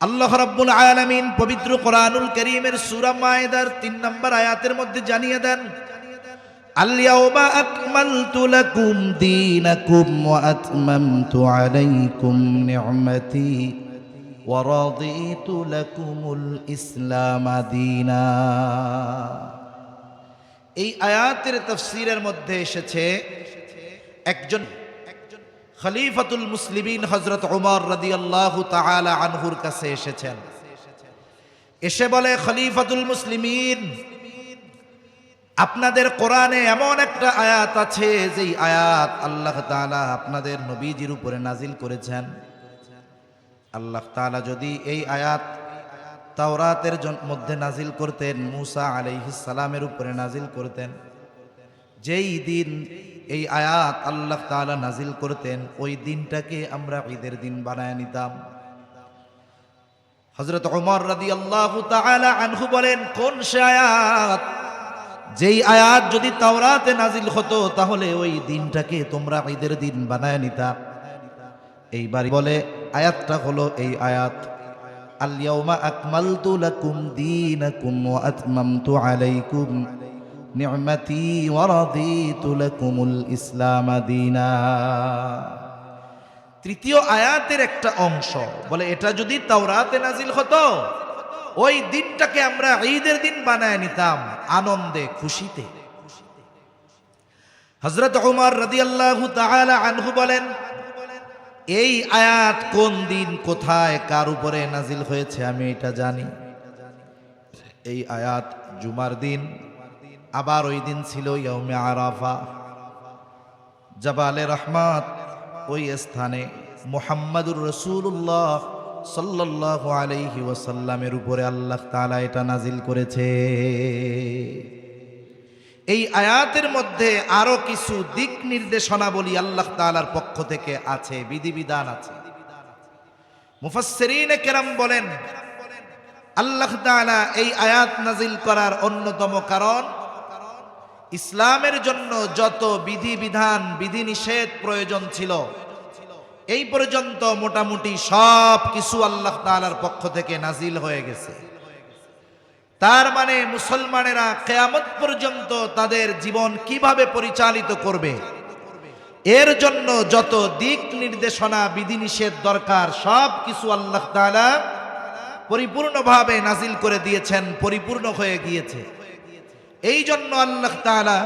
আল্লাহ রাব্বুল আলামিন পবিত্র কোরআনুল কারীমের সূরা মায়েদার ৩ নম্বর আয়াতের মধ্যে জানিয়ে দেন, আল ইয়াউমা আকমালতু লাকুম দীনাকুম ওয়া আতমামতু আলাইকুম নি'মাতি ওয়া রাদিতু লাকুমুল ইসলাম দীনা। এই আয়াতের তাফসীরের মধ্যে এসেছে একজন খলিফাতুল মুসলিমিন হযরত ওমর রাদিয়াল্লাহু তাআলা আনহুর কাছে এসেছেন। এসে বলে, খলিফাতুল মুসলিমিন, আপনাদের কোরআনে এমন একটা আয়াত আছে যেই আয়াত আল্লাহ তাআলা আপনাদের নবীজির উপরে নাজিল করেছেন। আল্লাহ তাআলা যদি এই আয়াত তাওরাতের মধ্যে নাজিল করতেন, মুসা আলাইহিস সালামের উপরে নাজিল করতেন, যেই দিন এই আয়াত আল্লাহ তাআলা নাজিল করতেন ওই দিনটাকে আমরা ঈদের দিন বানায় নিতাম। হযরত ওমর রাদিয়াল্লাহু তাআলা আনহু বলেন, কোন সে আয়াত? যেই আয়াত যদি তাওরাতে নাজিল হতো তাহলে ওই দিনটাকে তোমরা ঈদের দিন বানায় নিতা। এইবার বলে, আয়াতটা হলো এই আয়াত, আল ইয়াউমা আকমালতু লাকুম দীনাকুম ওয়া আতমামতু আলাইকুম নি'মাতি ওয়া রাদিতু লাকুমুল ইসলাম দীনা। তৃতীয় আয়াতের একটা অংশ বলে, এটা যদি তাওরাতে নাজিল হতো ওই দিনটাকে আমরা ঈদের দিন বানায় নিতাম আনন্দে খুশিতে। হযরত ওমর রাদিয়াল্লাহু তাআলা আনহু বলেন, এই আয়াত কোন দিন, কোথায়, কার উপরে নাজিল হয়েছে আমি এটা জানি। এই আয়াত জুমার দিন, আবার ওই দিন ছিল ইয়াউমে আরাফা, জাবালে রহমত। ওই স্থানে মুহাম্মাদুর রাসূলুল্লাহ সাল্লাল্লাহু আলাইহি ওয়াসাল্লামের উপরে আল্লাহ তাআলা এটা নাজিল করেছে। এই আয়াতের মধ্যে আরো কিছু দিক নির্দেশনাবলী আল্লাহ তাআলার পক্ষ থেকে আছে, বিধিবিধান আছে। মুফাসসিরিনে কেরাম বলেন, আল্লাহ তাআলা এই আয়াত নাজিল করার অন্যতম কারণ, ইসলামের জন্য যত বিধিবিধান বিধিনিষেধ প্রয়োজন ছিল এই পর্যন্ত মোটামুটি সব কিছু আল্লাহ তাআলার পক্ষ থেকে নাজিল হয়ে গেছে। তার মানে মুসলমানেরা কিয়ামত পর্যন্ত তাদের জীবন কিভাবে পরিচালিত করবে এর জন্য যত দিক নির্দেশনা বিধিনিষেধ দরকার সব কিছু আল্লাহ তাআলা পরিপূর্ণভাবে নাজিল করে দিয়েছেন, পরিপূর্ণ হয়ে গিয়েছে। এই জন্য আল্লাহ তাআলা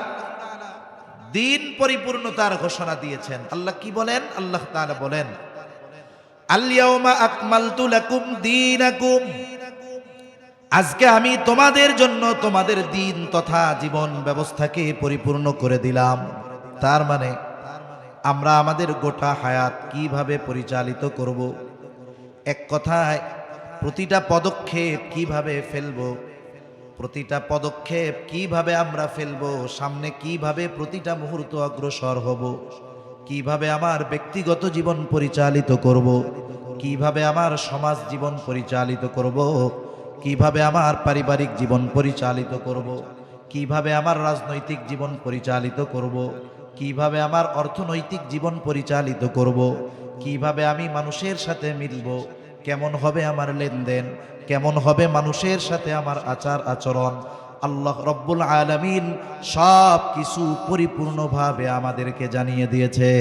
দিন পরিপূর্ণতার ঘোষণা দিয়েছেন। আল্লাহ কি বলেন? আল্লাহ তাআলা বলেন, আল ইয়াউমা আকমালতু লাকুম দীনাকুম, আজকে আমি তোমাদের জন্য তোমাদের দিন তথা জীবন ব্যবস্থাকে পরিপূর্ণ করে দিলাম। তার মানে আমরা আমাদের গোটা হায়াত কিভাবে পরিচালিত করব, এক কথায় প্রতিটা পদক্ষেপ কিভাবে ফেলবো, প্রতিটা পদক্ষেপ কিভাবে আমরা ফেলবো, সামনে কিভাবে প্রতিটা মুহূর্ত অগ্রসর হব, কিভাবে আমার ব্যক্তিগত জীবন পরিচালিত করব, কিভাবে আমার সমাজ জীবন পরিচালিত করব, কিভাবে আমার পারিবারিক জীবন পরিচালিত করব, কিভাবে আমার রাজনৈতিক জীবন পরিচালিত করব, কিভাবে আমার অর্থনৈতিক জীবন পরিচালিত করব, কিভাবে আমি মানুষের সাথে মিলব, কেমন হবে আমার লেনদেন, কেমন হবে মানুষের সাথে আমার আচার আচরণ, আল্লাহ রব্বুল আলামিন সব কিছু পরিপূর্ণভাবে আমাদেরকে জানিয়ে দিয়েছে।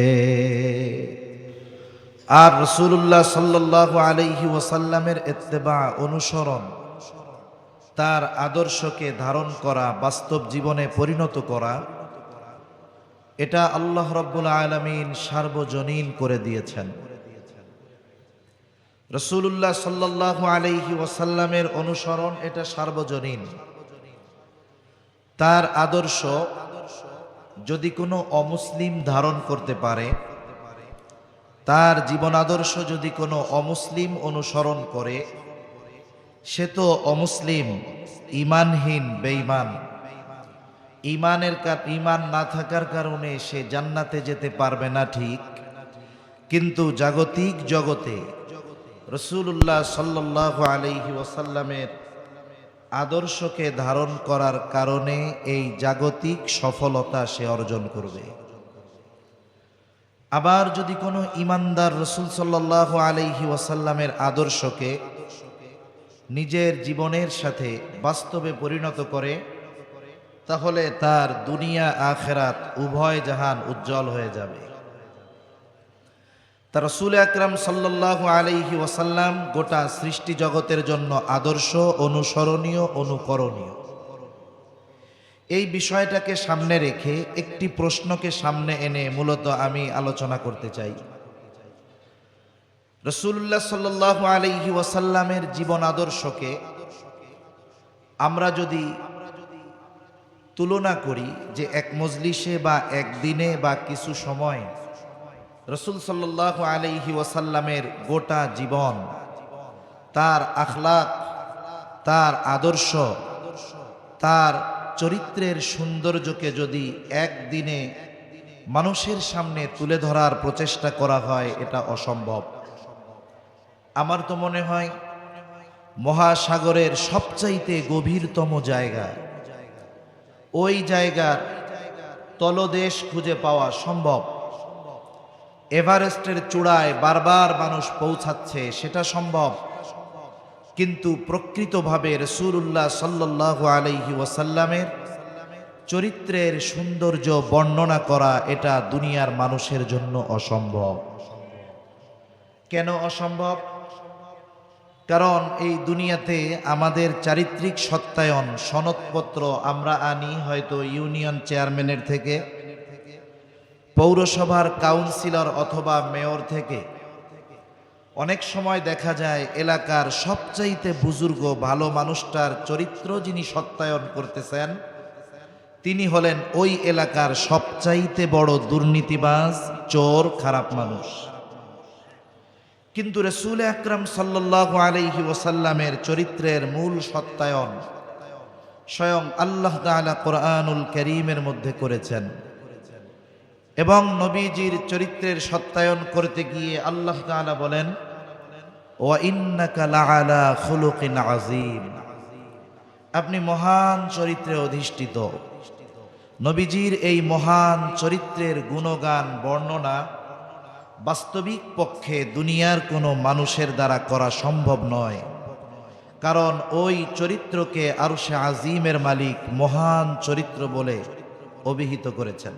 আর রাসূলুল্লাহ সাল্লাল্লাহু আলাইহি ওয়াসাল্লামের ইত্তেবা, অনুসরণ, তার আদর্শকে ধারণ করা, বাস্তব জীবনে পরিণত করা, এটা আল্লাহ রব্বুল আলামিন সার্বজনীন করে দিয়েছেন। রাসূলুল্লাহ সাল্লাল্লাহু আলাইহি ওয়াসাল্লামের অনুসরণ এটা সার্বজনীন। তার আদর্শ যদি কোনো অমুসলিম ধারণ করতে পারে, তার জীবন আদর্শ যদি কোনো অমুসলিম অনুসরণ করে, সে তো অমুসলিম, ঈমানহীন, বেঈমান। ঈমান না থাকার কারণে সে জান্নাতে যেতে পারবে না ঠিক, কিন্তু জাগতিক জগতে রাসূলুল্লাহ সাল্লাল্লাহু আলাইহি ওয়াসাল্লামের আদর্শকে ধারণ করার কারণে এই জাগতিক সফলতা সে অর্জন করবে। আবার যদি কোনো ঈমানদার রাসূল সাল্লাল্লাহু আলাইহি ওয়াসাল্লামের আদর্শকে নিজের জীবনের সাথে বাস্তবে পরিণত করে, তাহলে তার দুনিয়া আখেরাত উভয় জাহান উজ্জ্বল হয়ে যাবে। তার রাসূল আকরাম সাল্লাল্লাহু আলাইহি ওয়াসাল্লাম গোটা সৃষ্টি জগতের জন্য আদর্শ, অনুসরণীয়, অনুকরণীয়। এই বিষয়টাকে সামনে রেখে একটি প্রশ্নকে সামনে এনে মূলত আমি আলোচনা করতে চাই। রাসূলুল্লাহ সাল্লাল্লাহু আলাইহি ওয়াসাল্লামের জীবন আদর্শকে আমরা যদি তুলনা করি যে এক মজলিসে বা একদিনে বা কিছু সময় রাসূল সাল্লাল্লাহু আলাইহি ওয়াসাল্লামের গোটা জীবন, তার আখলাক, তার আদর্শ, তার চরিত্রের সৌন্দর্যকে যদি একদিনে মানুষের সামনে তুলে ধরার প্রচেষ্টা করা হয়, এটা অসম্ভব। আমার তো মনে হয় মহাসাগরের সবচাইতে গভীরতম জায়গা, ওই জায়গার তলদেশ খুঁজে পাওয়া সম্ভব। এভারেস্টের চূড়ায় বারবার মানুষ পৌঁছাচ্ছে, সেটা সম্ভব। কিন্তু প্রকৃতভাবে রাসূলুল্লাহ সাল্লাল্লাহু আলাইহি ওয়াসাল্লামের চরিত্রের সৌন্দর্য বর্ণনা করা এটা দুনিয়ার মানুষের জন্য অসম্ভব। কেন অসম্ভব? কারণ এই দুনিয়াতে আমাদের চারিত্রিক সত্যায়ন সনদপত্র আমরা আনি হয়তো ইউনিয়ন চেয়ারম্যানের থেকে, পৌরসভার কাউন্সিলর অথবা মেয়র থেকে। অনেক সময় দেখা যায় এলাকার সবচাইতে বুজুর্গ ভালো মানুষটার চরিত্র যিনি সত্যায়ন করতেছেন, তিনি হলেন ওই এলাকার সবচাইতে বড় দুর্নীতিবাজ, চোর, খারাপ মানুষ। কিন্তু রাসূল আকরাম সাল্লাল্লাহু আলাইহি ওয়াসাল্লামের চরিত্রের মূল সত্যায়ন স্বয়ং আল্লাহ তাআলা কোরআনুল কারীমের মধ্যে করেছেন। এবং নবীজির চরিত্রের সত্যায়ন করতে গিয়ে আল্লাহ তাআলা বলেন, ওয়া ইন্নাকা লাআলা খুলুকিন আযীম, আপনি মহান চরিত্রে অধিষ্ঠিত। নবীজির এই মহান চরিত্রের গুণগান বর্ণনা বাস্তবিক পক্ষে দুনিয়ার কোনো মানুষের দ্বারা করা সম্ভব নয়, কারণ ওই চরিত্রকে আরশে আজিমের মালিক মহান চরিত্র বলে অভিহিত করেছেন।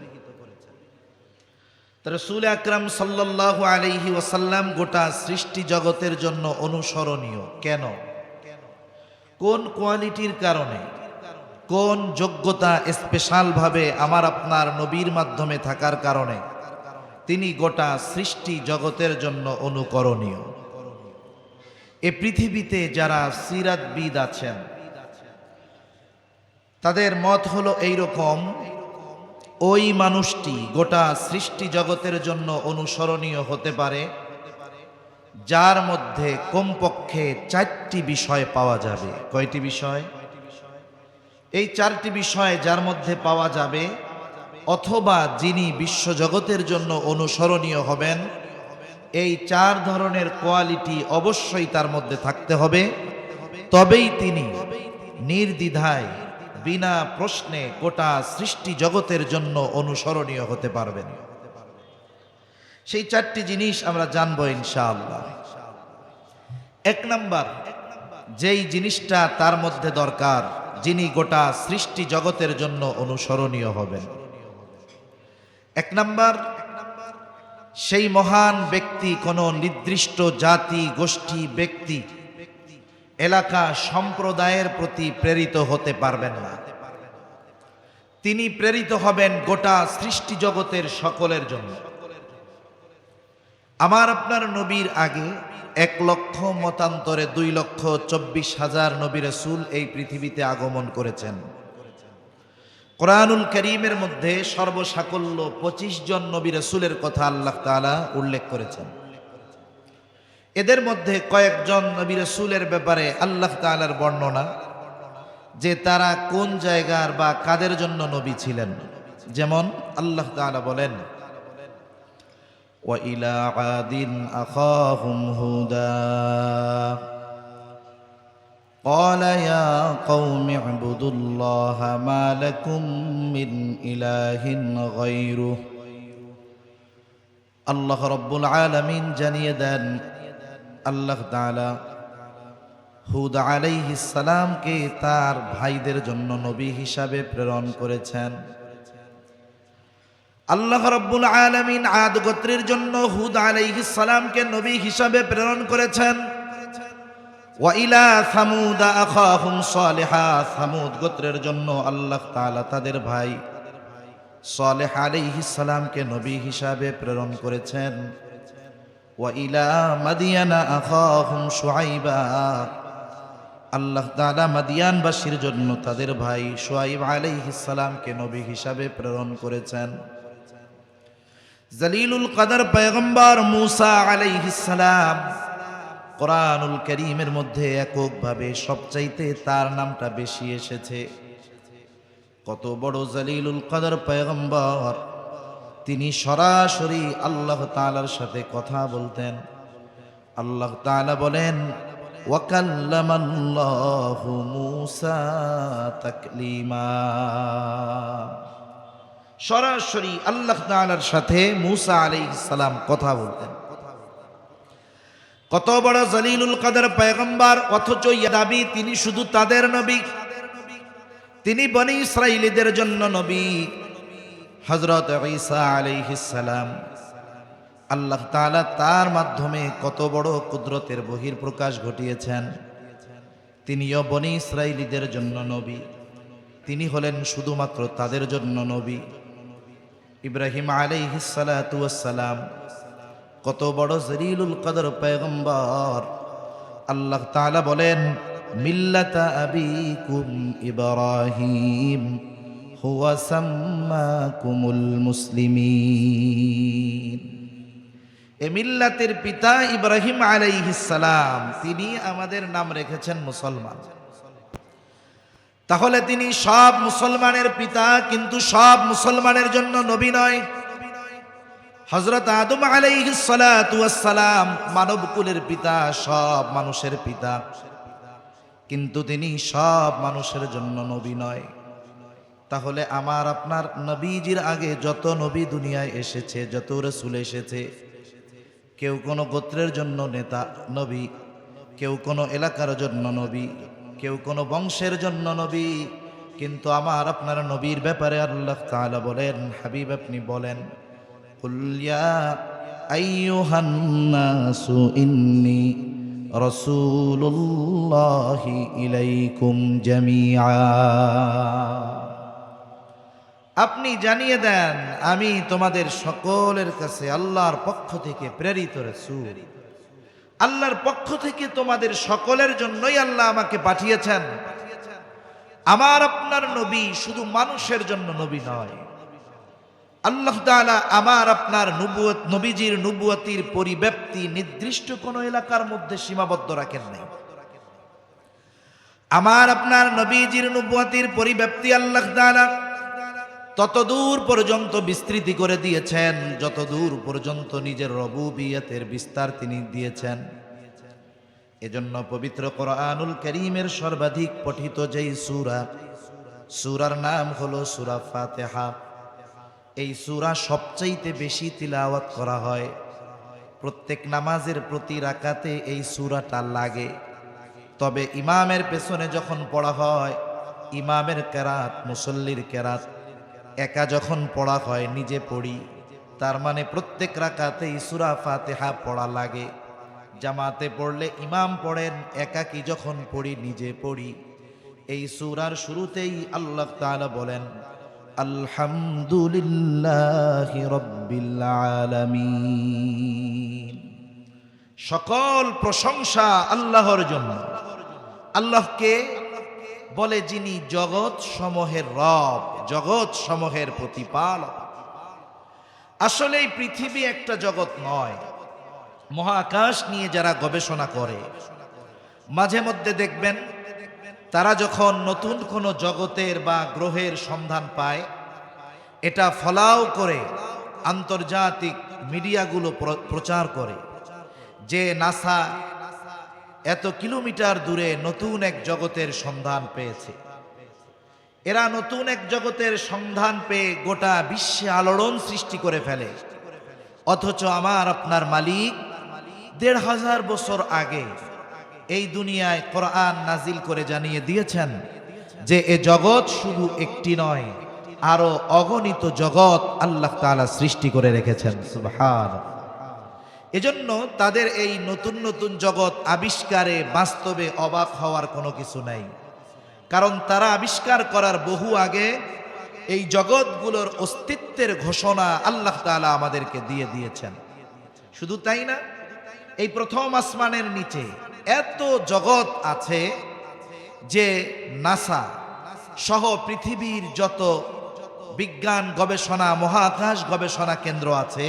রাসূল আকরাম সাল্লাল্লাহু আলাইহি ওয়াসাল্লাম গোটা সৃষ্টি জগতের জন্য অনুসরণীয়। কেন? কোন কোয়ালিটির কারণে, কোন যোগ্যতা স্পেশালভাবে আমার আপনার নবীর মাধ্যমে থাকার কারণে তিনি গোটা সৃষ্টি জগতের জন্য অনুকরণীয়? এ পৃথিবীতে যারা সিরাতবিদ আছেন তাদের মত হলো এইরকম, ওই মানুষটি গোটা সৃষ্টি জগতের জন্য অনুসরণীয় হতে পারে যার মধ্যে কমপক্ষে 4টি বিষয় পাওয়া যাবে। কয়টি বিষয়? এই 4টি বিষয় যার মধ্যে পাওয়া যাবে, অথবা যিনি বিশ্বজগতের জন্য অনুসরণীয় হবেন, এই 4 ধরনের কোয়ালিটি অবশ্যই তার মধ্যে থাকতে হবে। তবেই তিনি নির্দ্বিধায় বিনা প্রশ্নে গোটা সৃষ্টি জগতের জন্য অনুসরণীয় হতে পারবেন। সেই 4টি জিনিস আমরা জানবো ইনশাআল্লাহ। 1 নাম্বার, যেই জিনিসটা তার মধ্যে দরকার, যিনি গোটা সৃষ্টি জগতের জন্য অনুসরণীয় হবেন। 1 নাম্বার, সেই মহান ব্যক্তি কোনো নির্দিষ্ট জাতি, গোষ্ঠী, ব্যক্তি, এলাকা, সম্প্রদায়ের প্রতি প্রেরিত হতে পারবেন না। তিনি প্রেরিত হবেন গোটা সৃষ্টি জগতের সকলের জন্য। আমার আপনার নবীর আগে 1 লক্ষ মতান্তরে 2,24,000 নবী রাসূল এই পৃথিবীতে আগমন করেছেন। কোরআনুল কারীমের মধ্যে সর্বসাকল্য 25 জন নবী রাসূলের কথা আল্লাহ তাআলা উল্লেখ করেছেন। এদের মধ্যে কয়েকজন নবী রাসূলের ব্যাপারে আল্লাহ তাআলার বর্ণনা যে তারা কোন জায়গার বা কাদের জন্য নবী ছিলেন। যেমন আল্লাহ তাআলা বলেন, ওয়া ইলা আদিন আখাহুম হুদা قال يا قوم اعبدوا الله ما لكم من إله غيره। আল্লাহ রব্বুল আলামিন জানিয়ে দেন, আল্লাহ তাআলা হুদ আলাইহিস সালামকে তার ভাইদের জন্য নবী হিসাবে প্রেরণ করেছেন। আল্লাহ রাব্বুল আলামিন আদ গোত্রের জন্য হুদ আলাইহিস সালামকে নবী হিসাবে প্রেরণ করেছেন। ওয়া ইলা সামুদ আখাহুম সালিহা, সামুদ গোত্রের জন্য আল্লাহ তাআলা তাদের ভাই সালেহ আলাইহিস সালামকে নবী হিসাবে প্রেরণ করেছেন। ওয়া ইলা মাদিয়ানা আখাহুম শুআইবা, আল্লাহ তাআলা মাদিয়ানবাসীর জন্য তাদের ভাই শুআইব আলাইহিস সালামকে নবী হিসাবে প্রেরণ করেছেন। জলিলুল কদর পয়গম্বর মুসা আলাইহিস সালাম, কোরআনুল কারীমের মধ্যে এককভাবে সবচাইতে তার নামটা বেশি এসেছে। কত বড় জলিলুল কদর পয়গম্বর, তিনি সরাসরি আল্লাহ তাআলার সাথে কথা বলতেন। আল্লাহ তাআলা বলেন ওয়া কাল্লামাল্লাহু মূসা তাকলিমা, সরাসরি আল্লাহ তাআলার সাথে মূসা আলাইহিস সালাম কথা বলতেন। কত বড় জলিলুল কদর পয়গম্বর, অথচ দাবি তিনি শুধু তাদের নবী, তিনি বনি ইসরাইলীদের জন্য নবী। হযরত ঈসা আলাইহিস সালাম, আল্লাহ তাআলা তার মাধ্যমে কত বড় কুদরতের বহিঃপ্রকাশ ঘটিয়েছেন। তিনিও বনি ইসরাইলীদের জন্য নবী, তিনি হলেন শুধুমাত্র তাদের জন্য নবী। ইব্রাহিম আলাইহিস সালাতু ওয়াস সালাম, কত বড় জলিলুল কদর পয়গম্বর, আল্লাহ তাআলা বলেন মিল্লাতা আবিকুম ইব্রাহিম হুয়া সাম্মাকুমুল মুসলিমিন, এ মিল্লাতের পিতা ইব্রাহিম আলাইহিস সালাম, তিনি আমাদের নাম রেখেছেন মুসলমান। তাহলে তিনি সব মুসলমানের পিতা, কিন্তু সব মুসলমানের জন্য নবী নয়। হযরত আদম আলাইহিস সালাতু ওয়াস সালাম মানবকুলের পিতা, সব মানুষের পিতা, কিন্তু তিনি সব মানুষের জন্য নবী নয়। তাহলে আমার আপনার নবীজির আগে যত নবী দুনিয়ায় এসেছে, যত রাসূল এসেছে, কেউ কোনো গোত্রের জন্য নেতা নবী, কেউ কোনো এলাকার জন্য নবী, কেউ কোনো বংশের জন্য নবী। কিন্তু আমার আপনার নবীর ব্যাপারে আল্লাহ তাআলা বলেন, হাবিব আপনি বলেন কুল ইয়া আইয়ুহান নাসু ইন্নী রাসূলুল্লাহি ইলাইকুম জামিআ, আপনি জানিয়ে দেন আমি তোমাদের সকলের কাছে আল্লাহর পক্ষ থেকে প্রেরিত রাসূল। আল্লাহর পক্ষ থেকে তোমাদের সকলের জন্যই আল্লাহ আমাকে পাঠিয়েছেন। আমার আপনার নবী শুধু মানুষের জন্য নবী নয়। আল্লাহ তাআলা আমার আপনার নবুয়ত, নবীজির নবুয়তির পরিব্যাপ্তি নির্দিষ্ট কোনো এলাকার মধ্যে সীমাবদ্ধ রাখেন নাই। আমার আপনার নবীজির নবুয়তির পরিব্যাপ্তি আল্লাহ তাআলা ততদূর পর্যন্ত বিস্তৃতি করে দিয়েছেন, যতদূর পর্যন্ত নিজের রবুবিয়তের বিস্তার তিনি দিয়েছেন। এজন্য পবিত্র কোরআনুল কারীমের সর্বাধিক পঠিত যেই সূরা, সূরার নাম হলো সূরা ফাতিহা। এই সূরা সবচাইতে বেশি তিলাওয়াত করা হয়। প্রত্যেক নামাজের প্রতি রাকাতে এই সূরাটা লাগে। তবে ইমামের পেছনে যখন পড়া হয়, ইমামের কেরাত, মুসল্লির কেরাত একা যখন পড়া হয়, নিজে পড়ি, তার মানে প্রত্যেক রাকাতেই সূরা ফাতিহা পড়া লাগে। জামাতে পড়লে ইমাম পড়েন, একাকি যখন পড়ি নিজে পড়ি। এই সূরার শুরুতেই আল্লাহ তাআলা বলেন আলহামদুলিল্লাহি রাব্বিল আলামিন, সকল প্রশংসা আল্লাহর জন্য। আল্লাহকে বলে যিনি জগৎ সমূহের রব, জগৎ সমূহের প্রতিপালক। আসলে এই পৃথিবী একটা জগৎ নয়। মহাকাশ নিয়ে যারা গবেষণা করে, মাঝে মধ্যে দেখবেন তারা যখন নতুন কোনো জগতের বা গ্রহের সন্ধান পায়, এটা ফলাও করে আন্তর্জাতিক মিডিয়াগুলো প্রচার করে যে নাসা এত কিলোমিটার দূরে নতুন এক জগতের সন্ধান পেয়েছে। এরা নতুন এক জগতের সন্ধান পেয়ে গোটা বিশ্বে আলোড়ন সৃষ্টি করে ফেলে। অথচ আমার আপনার মালিক ১৫০০ বছর আগে এই দুনিয়ায় কোরআন নাজিল করে জানিয়ে দিয়েছেন যে এ জগৎ শুধু একটি নয়, আরো অগণিত জগৎ আল্লাহ তাআলা সৃষ্টি করে রেখেছেন। সুবহানাল্লাহ। এজন্য তাদের এই নতুন নতুন জগৎ আবিষ্কারে বাস্তবে অবাক হওয়ার কোনো কিছু নাই, কারণ তারা আবিষ্কার করার বহু আগে এই জগৎগুলোর অস্তিত্বের ঘোষণা আল্লাহ তাআলা আমাদেরকে দিয়ে দিয়েছেন। শুধু তাই না, এই প্রথম আসমানের নিচে এত জগৎ আছে যে নাসা সহ পৃথিবীর যত বিজ্ঞান গবেষণা মহাকাশ গবেষণা কেন্দ্র আছে,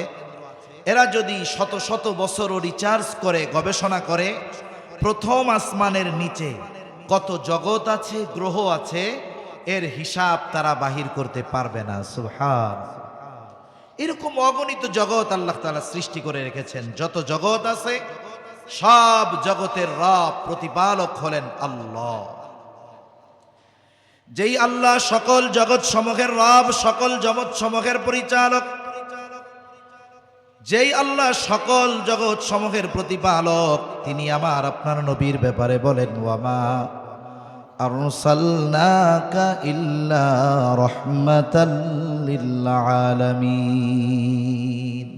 এরা যদি শত শত বছরও রিচার্জ করে গবেষণা করে, প্রথম আসমানের নিচে কত জগৎ আছে, গ্রহ আছে, এর হিসাব তারা বাহির করতে পারবে না। সুবহানাল্লাহ। এরকম অগণিত জগৎ আল্লাহ তাআলা সৃষ্টি করে রেখেছেন। যত জগৎ আছে সব জগতের রব প্রতিপালক হলেন আল্লাহ। যেই আল্লাহ সকল জগৎ সমূহের রব, সকল জগৎ সমূহের পরিচালক, যেই আল্লাহ সকল জগৎ সমূহের প্রতিপালক, তিনি আমার আপনার নবীর ব্যাপারে বলেন, ওয়ামা আরসালনাকা ইল্লা রাহমাতাল লিল আলামিন।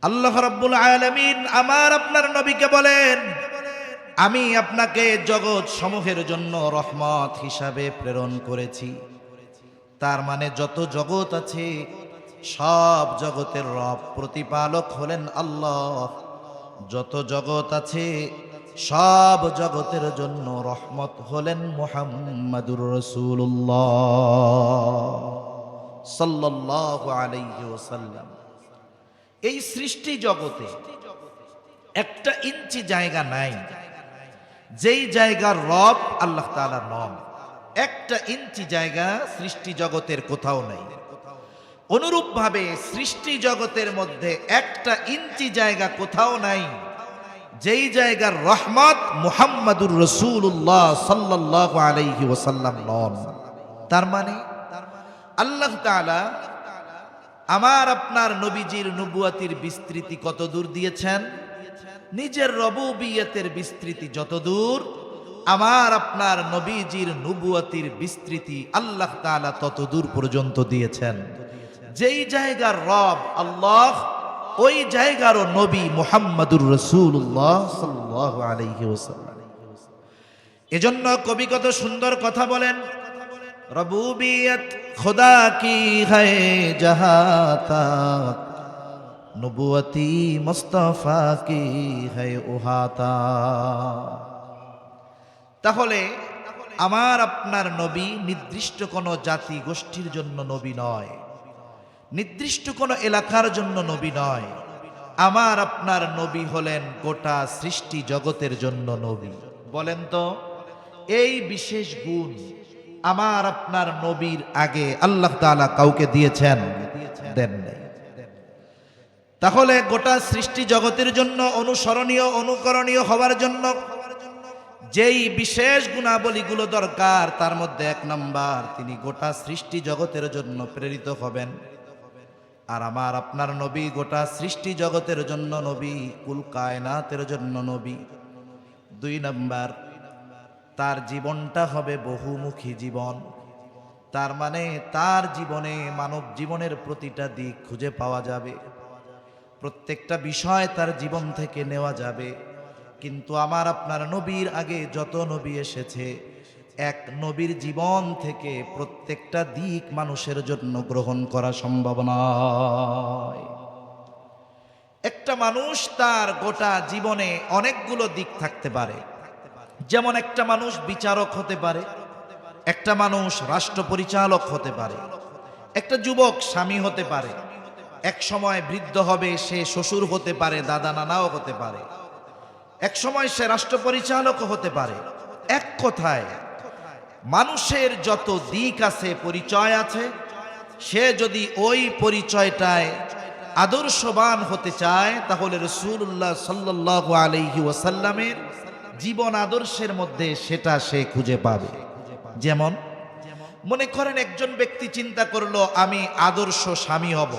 আল্লাহ রাব্বুল আলামিন আমার আপনার নবীকে বলেন, আমি আপনাকে জগৎ সমূহের জন্য রহমত হিসাবে প্রেরণ করেছি। তার মানে যত জগৎ আছে সব জগতের রব প্রতিপালক হলেন আল্লাহ। যত জগৎ আছে সব জগতের জন্য রহমত হলেন মুহাম্মাদুর রাসূলুল্লাহ সাল্লাল্লাহু আলাইহি ওয়াসাল্লাম। এই সৃষ্টি জগতে একটা ইঞ্চি জায়গা নাই যেই জায়গার রব আল্লাহ তাআলা নন। একটা ইঞ্চি জায়গা সৃষ্টি জগতের কোথাও নাই। অনুরূপভাবে সৃষ্টি জগতের মধ্যে একটা ইঞ্চি জায়গা কোথাও নাই যেই জায়গার রহমত মুহাম্মাদুর রাসূলুল্লাহ সাল্লাল্লাহু আলাইহি ওয়াসাল্লাম নন। তার মানে আল্লাহ তাআলা আমার আপনার নবীজির নবুয়তির বিস্তৃতি কত দূর দিয়েছেন, নিজের রবুবিয়তের বিস্তৃতি যত দূর, আমার আপনার নবীজির নবুয়তির বিস্তৃতি আল্লাহ তাআলা তত দূর পর্যন্ত দিয়েছেন। যেই জায়গার রব আল্লাহ, ওই জায়গারও নবী মুহাম্মাদুর রাসূলুল্লাহ সাল্লাল্লাহু আলাইহি ওয়াসাল্লাম। এজন্য কবি কত সুন্দর কথা বলেন, রবুবিয়ত খুদা কি হ্যায় জাহাঁ তক, নবুয়তি মুস্তাফা কি হ্যায় ওহা তক। তাহলে আমার আপনার নবী নির্দিষ্ট কোনো জাতি গোষ্ঠীর জন্য নবী নয়, নির্দিষ্ট কোনো এলাকার জন্য নবী নয়। আমার আপনার নবী হলেন গোটা সৃষ্টি জগতের জন্য নবী। বলেন তো, এই বিশেষ গুণ আমার আপনার নবীর আগে আল্লাহ তাআলা কাউকে দিয়েছেন? দেন নাই। তাহলে গোটা সৃষ্টি জগতের জন্য অনুসরণীয় অনুকরণীয় হওয়ার জন্য যেই বিশেষ গুণাবলীগুলো দরকার, তার মধ্যে এক নাম্বার, তিনি গোটা সৃষ্টি জগতের জন্য প্রেরিত হবেন। আর আমার আপনার নবী গোটা সৃষ্টি জগতের জন্য নবী, কুল কায়নাতের জন্য নবী। দুই নাম্বার, তার জীবনটা হবে বহুমুখী জীবন। তার মানে তার জীবনে মানব জীবনের প্রতিটা দিক খুঁজে পাওয়া যাবে, প্রত্যেকটা বিষয় তার জীবন থেকে নেওয়া যাবে। কিন্তু আমার আপনার নবীর আগে যত নবী এসেছে, এক নবীর জীবন থেকে প্রত্যেকটা দিক মানুষের জন্য গ্রহণ করা সম্ভব নয়। একটা মানুষ তার গোটা জীবনে অনেকগুলো দিক থাকতে পারে। যেমন একটা মানুষ বিচারক হতে পারে, একটা মানুষ রাষ্ট্র পরিচালক হতে পারে, একটা যুবক স্বামী হতে পারে, এক সময় বৃদ্ধ হবে সে শ্বশুর হতে পারে, দাদা নানাও হতে পারে, এক সময় সে রাষ্ট্র পরিচালক হতে পারে। এক কথায় মানুষের যত দিক আছে, পরিচয় আছে, সে যদি ওই পরিচয়টায় আদর্শবান হতে চায়, তাহলে রাসূলুল্লাহ সাল্লাল্লাহু আলাইহি ওয়াসাল্লামের জীবন আদর্শের মধ্যে সেটা সে খুঁজে পাবে। যেমন মনে করেন একজন ব্যক্তি চিন্তা করলো আমি আদর্শ স্বামী হব,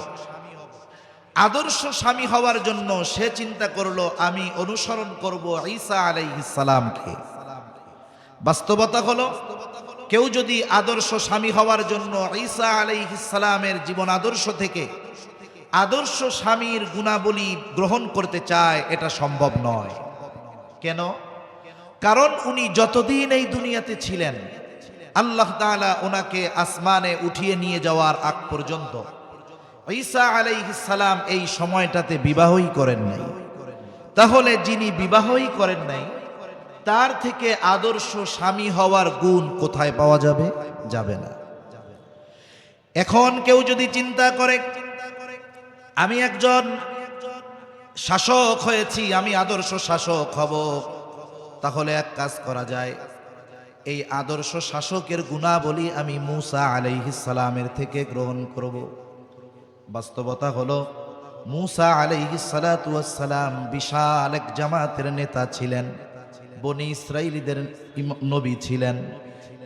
আদর্শ স্বামী হওয়ার জন্য সে চিন্তা করলো আমি অনুসরণ করব ঈসা আলাইহিস সালামকে। বাস্তবতা হলো কেউ যদি আদর্শ স্বামী হওয়ার জন্য ঈসা আলাইহিস সালামের জীবন আদর্শ থেকে আদর্শ স্বামীর গুণাবলী গ্রহণ করতে চায়, এটা সম্ভব নয়। কেন? কারণ উনি যতদিন এই দুনিয়াতে ছিলেন, আল্লাহ তাআলা ওনাকে আসমানে উঠিয়ে নিয়ে যাওয়ার আগ পর্যন্ত ঈসা আলাইহিস সালাম এই সময়টাতে বিবাহই করেন নাই। তাহলে যিনি বিবাহই করেন নাই, তার থেকে আদর্শ স্বামী হওয়ার গুণ কোথায় পাওয়া যাবে? যাবে না। এখন কেউ যদি চিন্তা করে আমি একজন শাসক হয়েছি, আমি আদর্শ শাসক হব, তাহলে এক কাজ করা যায়, এই আদর্শ শাসকের গুণাবলী আমি মূসা আলাইহিস সালামের থেকে গ্রহণ করব। বাস্তবতা হলো মূসা আলাইহিস সালাতু ওয়াস সালাম বিশাল এক জামাতের নেতা ছিলেন, বনি ইসরাইলীদের নবী ছিলেন,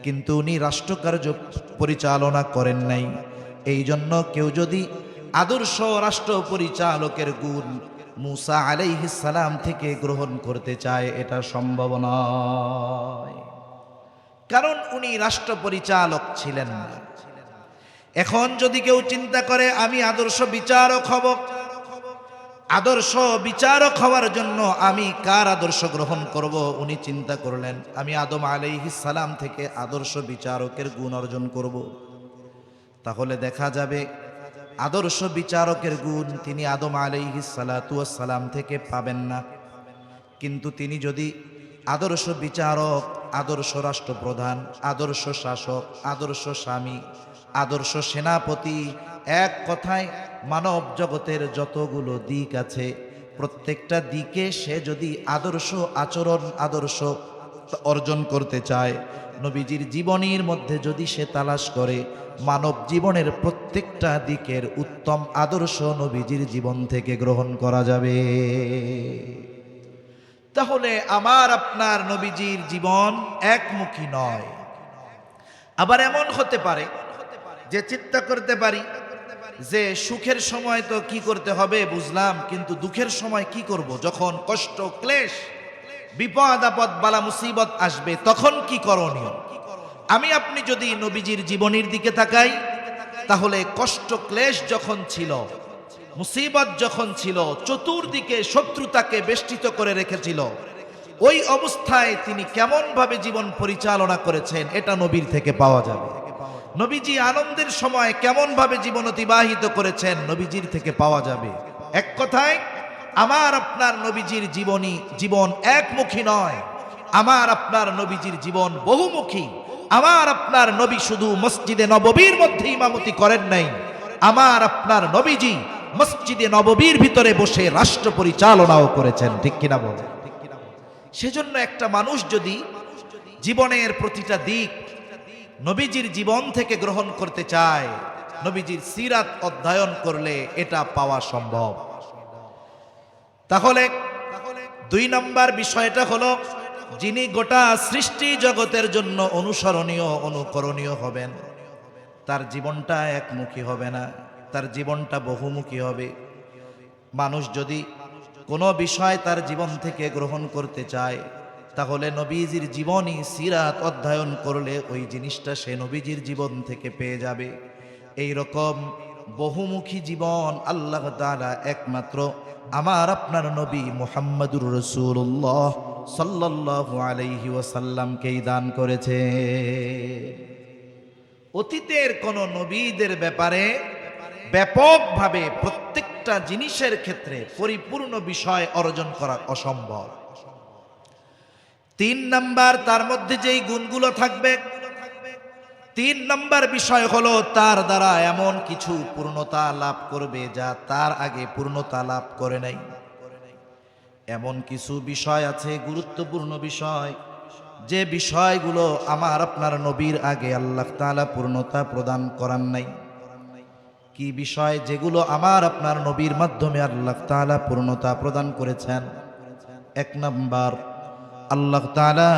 কিন্তু উনি রাষ্ট্রকার্য পরিচালনা করেন নাই। এই জন্য কেউ যদি আদর্শ রাষ্ট্র পরিচালকের গুণ মূসা আলাইহিস সালাম থেকে গ্রহণ করতে চায়, এটা সম্ভব নয়, কারণ উনি রাষ্ট্র পরিচালক ছিলেন না। এখন যদি কেউ চিন্তা করে আমি আদর্শ বিচারক হব, আদর্শ বিচারক হওয়ার জন্য আমি কার আদর্শ গ্রহণ করব? উনি চিন্তা করলেন আমি আদম আলাইহিস সালাম থেকে আদর্শ বিচারকের গুণ অর্জন করব। তাহলে দেখা যাবে আদর্শ বিচারকের গুণ তিনি আদম আলাইহিস সালাতু ওয়াস সালাম থেকে পাবেন না। কিন্তু তিনি যদি আদর্শ বিচারক, আদর্শ রাষ্ট্রপ্রধান, আদর্শ শাসক, আদর্শ স্বামী, আদর্শ সেনাপতি, এক কথায় মানব জগতের যতগুলো দিক আছে প্রত্যেকটা দিকে সে যদি আদর্শ আচরণ, আদর্শ অর্জন করতে চায়, নবীজির জীবনীর মধ্যে যদি সে তালাশ করে, মানব জীবনের প্রত্যেকটা দিকের উত্তম আদর্শ নবীজির জীবন থেকে গ্রহণ করা যাবে। তাহলে আমার আপনার নবীজির জীবন একমুখী নয়। আবার এমন হতে পারে যে চিন্তা করতে পারি যে সুখের সময় তো কি করতে হবে বুঝলাম, কিন্তু দুঃখের সময় কি করব? যখন কষ্ট, ক্লেশ, বিপদ আপদ, বালা মুসিবত আসবে তখন কি করণীয়? আমি আপনি যদি নবীজির জীবনীর দিকে তাকাই, তাহলে কষ্ট ক্লেশ যখন ছিল, মুসিবত যখন ছিল, চতুর্দিকে শত্রুতাকে বেষ্টিত করে রেখেছিল, ওই অবস্থায় তিনি কেমন ভাবে জীবন পরিচালনা করেছেন এটা নবীর থেকে পাওয়া যাবে। নবীজি আনন্দের সময় কেমন ভাবে জীবন অতিবাহিত করেছেন নবীজির থেকে পাওয়া যাবে। এক কথায় আমার আপনার নবীজির জীবন একমুখী নয়, আমার আপনার নবীজির জীবন বহুমুখী। আমার আপনার নবী শুধু মসজিদে নববীর মধ্যে ইমামতি করেন নাই, আমার আপনার নবীজি মসজিদে নববীর ভিতরে বসে রাষ্ট্র পরিচালনাও করেছেন। ঠিক কিনা বলেন? সেজন্য একটা মানুষ যদি জীবনের প্রতিটা দিক নবীজির জীবন থেকে গ্রহণ করতে চায়, নবীজির সিরাত অধ্যয়ন করলে এটা পাওয়া সম্ভব। তাহলে 2 নম্বর বিষয়টা হলো, যিনি গোটা সৃষ্টি জগতের জন্য অনুসরণীয়, অনুকরণীয় হবেন, তার জীবনটা একমুখী হবে না, তার জীবনটা বহুমুখী হবে। মানুষ যদি কোনো বিষয় তার জীবন থেকে গ্রহণ করতে চায়, তাহলে নবীজির জীবনী সিরাত অধ্যয়ন করলে ওই জিনিসটা সে নবীজির জীবন থেকে পেয়ে যাবে। এই রকম বহুমুখী জীবন আল্লাহ তাআলা একমাত্র আমার আপনার নবী মুহাম্মদুর রাসূলুল্লাহ সাল্লাল্লাহু আলাইহি ওয়াসাল্লামকেই দান করেছে। অতীতের কোন নবীদের ব্যাপারে ব্যাপকভাবে প্রত্যেকটা জিনিসের ক্ষেত্রে পরিপূর্ণ বিষয় অর্জন করা অসম্ভব। 3 নাম্বার, তার মধ্যে যেই গুণগুলো থাকবে, 3 নাম্বার বিষয় হলো তার দ্বারা এমন কিছু পূর্ণতা লাভ করবে যা তার আগে পূর্ণতা লাভ করে নাই। এমন কিছু বিষয় আছে, গুরুত্বপূর্ণ বিষয়, যে বিষয়গুলো আমার আপনার নবীর আগে আল্লাহ তাআলা পূর্ণতা প্রদান করান নাই। কি বিষয়? যেগুলো আমার আপনার নবীর মাধ্যমে আল্লাহ তাআলা পূর্ণতা প্রদান করেছেন। 1 নাম্বার, আল্লাহ তাআলা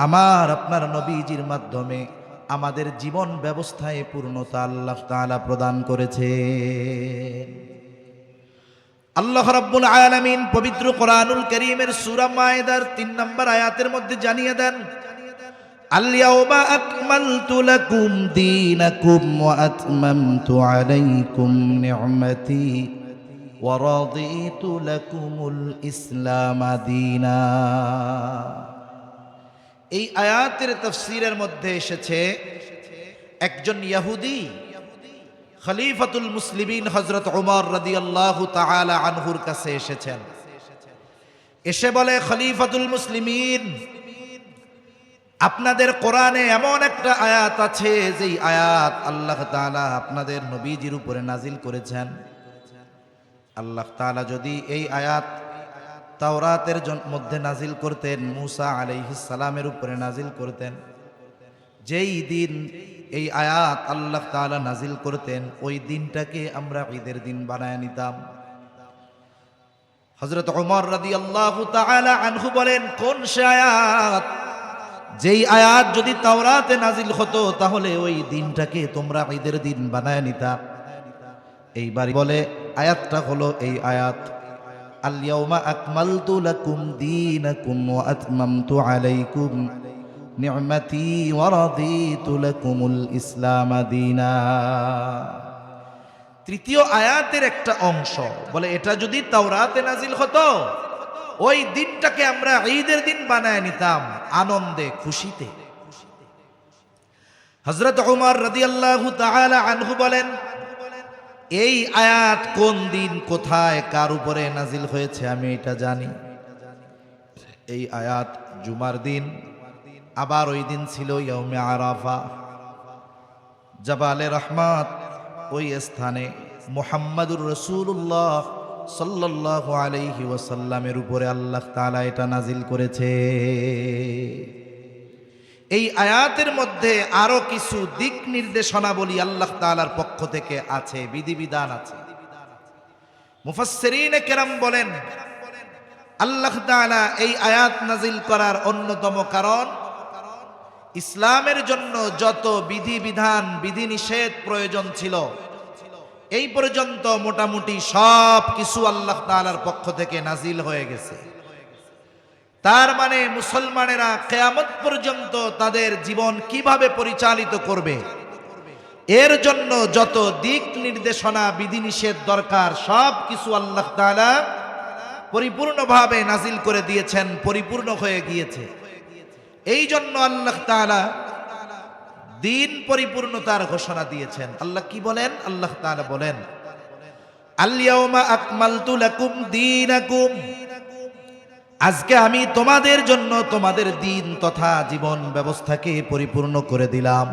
আমার আপনার নবীজির মাধ্যমে আমাদের জীবন ব্যবস্থায় পূর্ণতা আল্লাহ তাআলা প্রদান করেছে। আল্লাহ রাব্বুল আলামিন পবিত্র কোরআনুল কারীমের সূরা মায়েদার ৩ নম্বর আয়াতের মধ্যে জানিয়ে দেন, আল-ইয়াওমা আকমালতু লাকুম দীনাকুম ওয়া আতমামতু আলাইকুম নি'মাতি ওয়া রাদিতু লাকুমুল ইসলাম দীনা। এই আয়াতের তাফসীরের মধ্যে এসেছে একজন ইহুদি খলিফাতুল মুসলিমিন হযরত ওমর রাদিয়াল্লাহু তাআলা আনহুর কাছে এসেছেন। এসে বলে, খলিফাতুল মুসলিমিন, আপনাদের কোরআনে এমন একটা আয়াত আছে যেই আয়াত আল্লাহ তাআলা আপনাদের নবীজির উপরে নাজিল করেছেন। আল্লাহ তাআলা যদি এই আয়াত তাওরাতের মধ্যে নাজিল করতেন, মূসা আলাইহিস সালামের উপরে নাজিল করতেন, যেই দিন এই আয়াত আল্লাহ তাআলা নাজিল করতেন ওই দিনটাকে আমরা ঈদের দিন বানায় নিতাম। হযরত ওমর রাদিয়াল্লাহু তাআলা আনহু বলেন, কোন সে আয়াত? যেই আয়াত যদি তাওরাতে নাজিল হতো তাহলে ওই দিনটাকে তোমরা ঈদের দিন বানায় নিতা। এইবার বলে, আয়াতটা হলো এই আয়াত, আল-ইয়াওমা আকমালতু লাকুম দীনাকুম ওয়া আতমামতু আলাইকুম নি'মাতি ওয়া রাদিতু লাকুমুল ইসলাম দীনা। তৃতীয় আয়াতের একটা অংশ বলে, এটা যদি তাওরাতে নাজিল হতো ওই দিনটাকে আমরা ঈদের দিন বানায় নিতাম আনন্দে খুশিতে। হযরত ওমর রাদিয়াল্লাহু তাআলা আনহু বলেন, এই আয়াত কোন দিন, কোথায়, কার উপরে নাজিল হয়েছে আমি এটা জানি। এই আয়াত জুমার দিন, আবার ওই দিন ছিল ইয়াউমে আরাফা, জাবালে রহমত। ওই স্থানে মুহাম্মাদুর রাসূলুল্লাহ সাল্লাল্লাহু আলাইহি ওয়াসাল্লামের উপরে আল্লাহ তাআলা এটা নাজিল করেছে। এই আয়াতের মধ্যে আরো কিছু দিক নির্দেশনাবলী আল্লাহ তাআলার পক্ষ থেকে আছে, বিধিবিধান আছে। মুফাসসিরিনে কেরাম বলেন, আল্লাহ তাআলা এই আয়াত নাজিল করার অন্যতম কারণ, ইসলামের জন্য যত বিধিবিধান বিধিনিষেধ প্রয়োজন ছিল এই পর্যন্ত মোটামুটি সব কিছু আল্লাহ তাআলার পক্ষ থেকে নাজিল হয়ে গেছে। তার মানে মুসলমানেরা কিয়ামত পর্যন্ত তাদের জীবন কিভাবে পরিচালিত করবে এর জন্য যত দিক নির্দেশনা বিধিনিষেধ দরকার সব কিছু আল্লাহ তাআলা পরিপূর্ণভাবে নাজিল করে দিয়েছেন, পরিপূর্ণ হয়ে গিয়েছে। এই জন্য আল্লাহ তাআলা দিন পরিপূর্ণতার ঘোষণা দিয়েছেন। আল্লাহ কি বলেন? আল্লাহ তাআলা বলেন, আল-ইয়াওমা আকমালতু লাকুম দীনাকুম, আজকে আমি তোমাদের জন্য তোমাদের দিন তথা জীবন ব্যবস্থাকে পরিপূর্ণ করে দিলাম।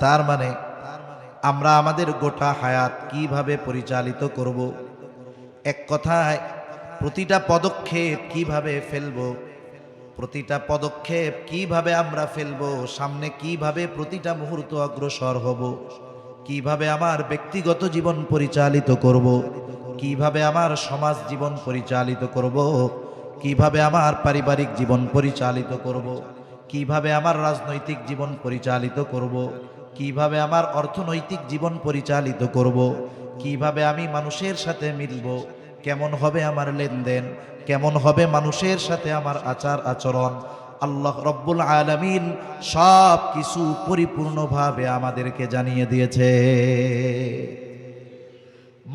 তার মানে আমরা আমাদের গোটা হায়াত কিভাবে পরিচালিত করব, এক কথায় প্রতিটা পদক্ষেপ কিভাবে ফেলবো, প্রতিটা পদক্ষেপ কিভাবে আমরা ফেলবো, সামনে কিভাবে প্রতিটা মুহূর্ত অগ্রসর হব, কিভাবে আমার ব্যক্তিগত জীবন পরিচালিত করব, কিভাবে আমার সমাজ জীবন পরিচালিত করব, কিভাবে আমার পারিবারিক জীবন পরিচালিত করব, কিভাবে আমার রাজনৈতিক জীবন পরিচালিত করব, কিভাবে আমার অর্থনৈতিক জীবন পরিচালিত করব, কিভাবে আমি মানুষের সাথে মিলব, কেমন হবে আমার লেনদেন, কেমন হবে মানুষের সাথে আমার আচার আচরণ, আল্লাহ রব্বুল আলামিন সব কিছু পরিপূর্ণভাবে আমাদেরকে জানিয়ে দিয়েছে।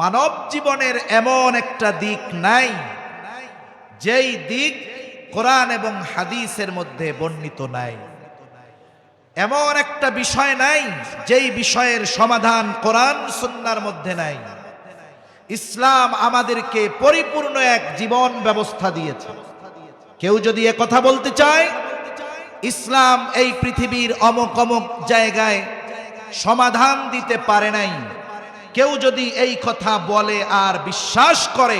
মানব জীবনের এমন একটা দিক নাই যেই দিক কোরআন এবং হাদিসের মধ্যে বর্ণিত নাই, এমন একটা বিষয় নাই যেই বিষয়ের সমাধান কোরআন সুন্নাহর মধ্যে নাই। ইসলাম আমাদেরকে পরিপূর্ণ এক জীবন ব্যবস্থা দিয়েছে। কেউ যদি এ কথা বলতে চায় ইসলাম এই পৃথিবীর অমুক অমুক জায়গায় সমাধান দিতে পারে নাই, কেউ যদি এই কথা বলে আর বিশ্বাস করে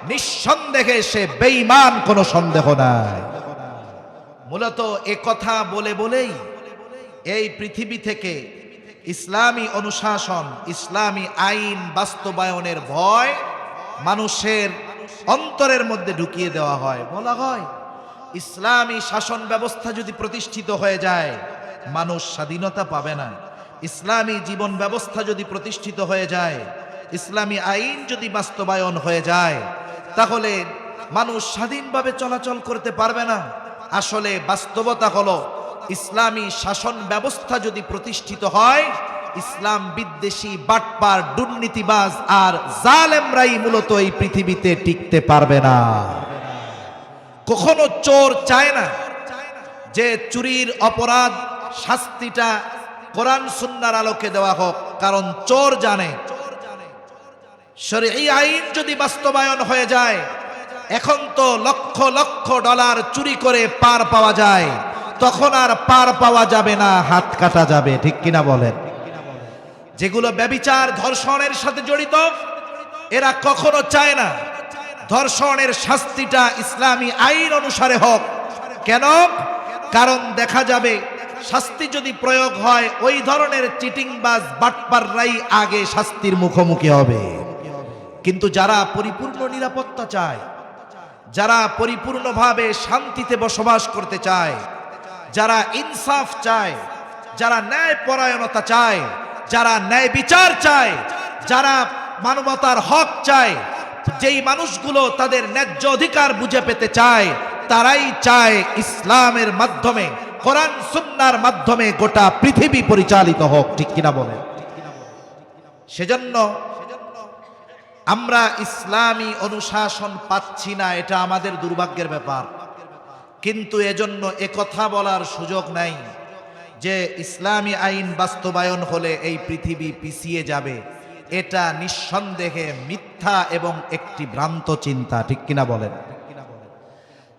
নিঃসন্দেহে সে বেঈমান, কোনো সন্দেহ নাই। মূলত এ কথা বলে বলেই এই পৃথিবী থেকে ইসলামী অনুশাসন, ইসলামী আইন বাস্তবায়নের ভয় মানুষের অন্তরের মধ্যে ঢুকিয়ে দেওয়া হয়। বলা হয় ইসলামী শাসন ব্যবস্থা যদি প্রতিষ্ঠিত হয়ে যায় মানুষ স্বাধীনতা পাবে না, ইসলামী জীবন ব্যবস্থা যদি প্রতিষ্ঠিত হয়ে যায়, ইসলামী আইন যদি বাস্তবায়ন হয়ে যায় তাহলে মানুষ স্বাধীনভাবে চলাচল করতে পারবে না। আসলে বাস্তবতা হলো ইসলামী শাসন ব্যবস্থা যদি প্রতিষ্ঠিত হয়, ইসলাম বিদ্বেষী, বাটপার, দুর্নীতিবাজ আর জালেমরাই মূলত এই পৃথিবীতে টিকতে পারবে না। কখনো চোর চায় না যে চুরির অপরাধ শাস্তিটা কোরআন সুন্নাহর আলোকে দেওয়া হোক, কারণ চোর জানে শরঈ আইন যদি বাস্তবায়ন হয়ে যায়, এখন তো লক্ষ লক্ষ ডলার চুরি করে পার পাওয়া যায়, তখন আর পার পাওয়া যাবে না, হাত কাটা যাবে। ঠিক কিনা বলেন? যেগুলো ব্যভিচার, ধর্ষণের সাথে জড়িত, এরা কখনো চায় না ধর্ষণের শাস্তিটা ইসলামী আইন অনুসারে হোক। কেন? কারণ দেখা যাবে শাস্তি যদি প্রয়োগ হয়, ওই ধরনের চিটিংবাজ বাটপাররাই আগে শাস্তির মুখোমুখি হবে। কিন্তু যারা পরিপূর্ণ নিরাপত্তা চায়, যারা পরিপূর্ণভাবে শান্তিতে বসবাস করতে চায়, যারা ইনসাফ চায়, যারা ন্যায় পরায়ণতা চায়, যারা ন্যায় বিচার চায়, যারা মানবতার হক চায়, যেই মানুষগুলো তাদের ন্যায্য অধিকার বুঝে পেতে চায়, তারাই চায় ইসলামের মাধ্যমে, কোরআন সুন্নাহর মাধ্যমে গোটা পৃথিবী পরিচালিত হোক। ঠিক কিনা বলে? সেজন্য আমরা ইসলামী অনুশাসন পাচ্ছি না, এটা আমাদের দুর্ভাগ্যের ব্যাপার। কিন্তু এজন্য একথা বলার সুযোগ নাই যে ইসলামী আইন বাস্তবায়ন হলে এই পৃথিবী পিছিয়ে যাবে। এটা নিঃসন্দেহে মিথ্যা এবং একটি ভ্রান্ত চিন্তা। ঠিক কিনা বলেন?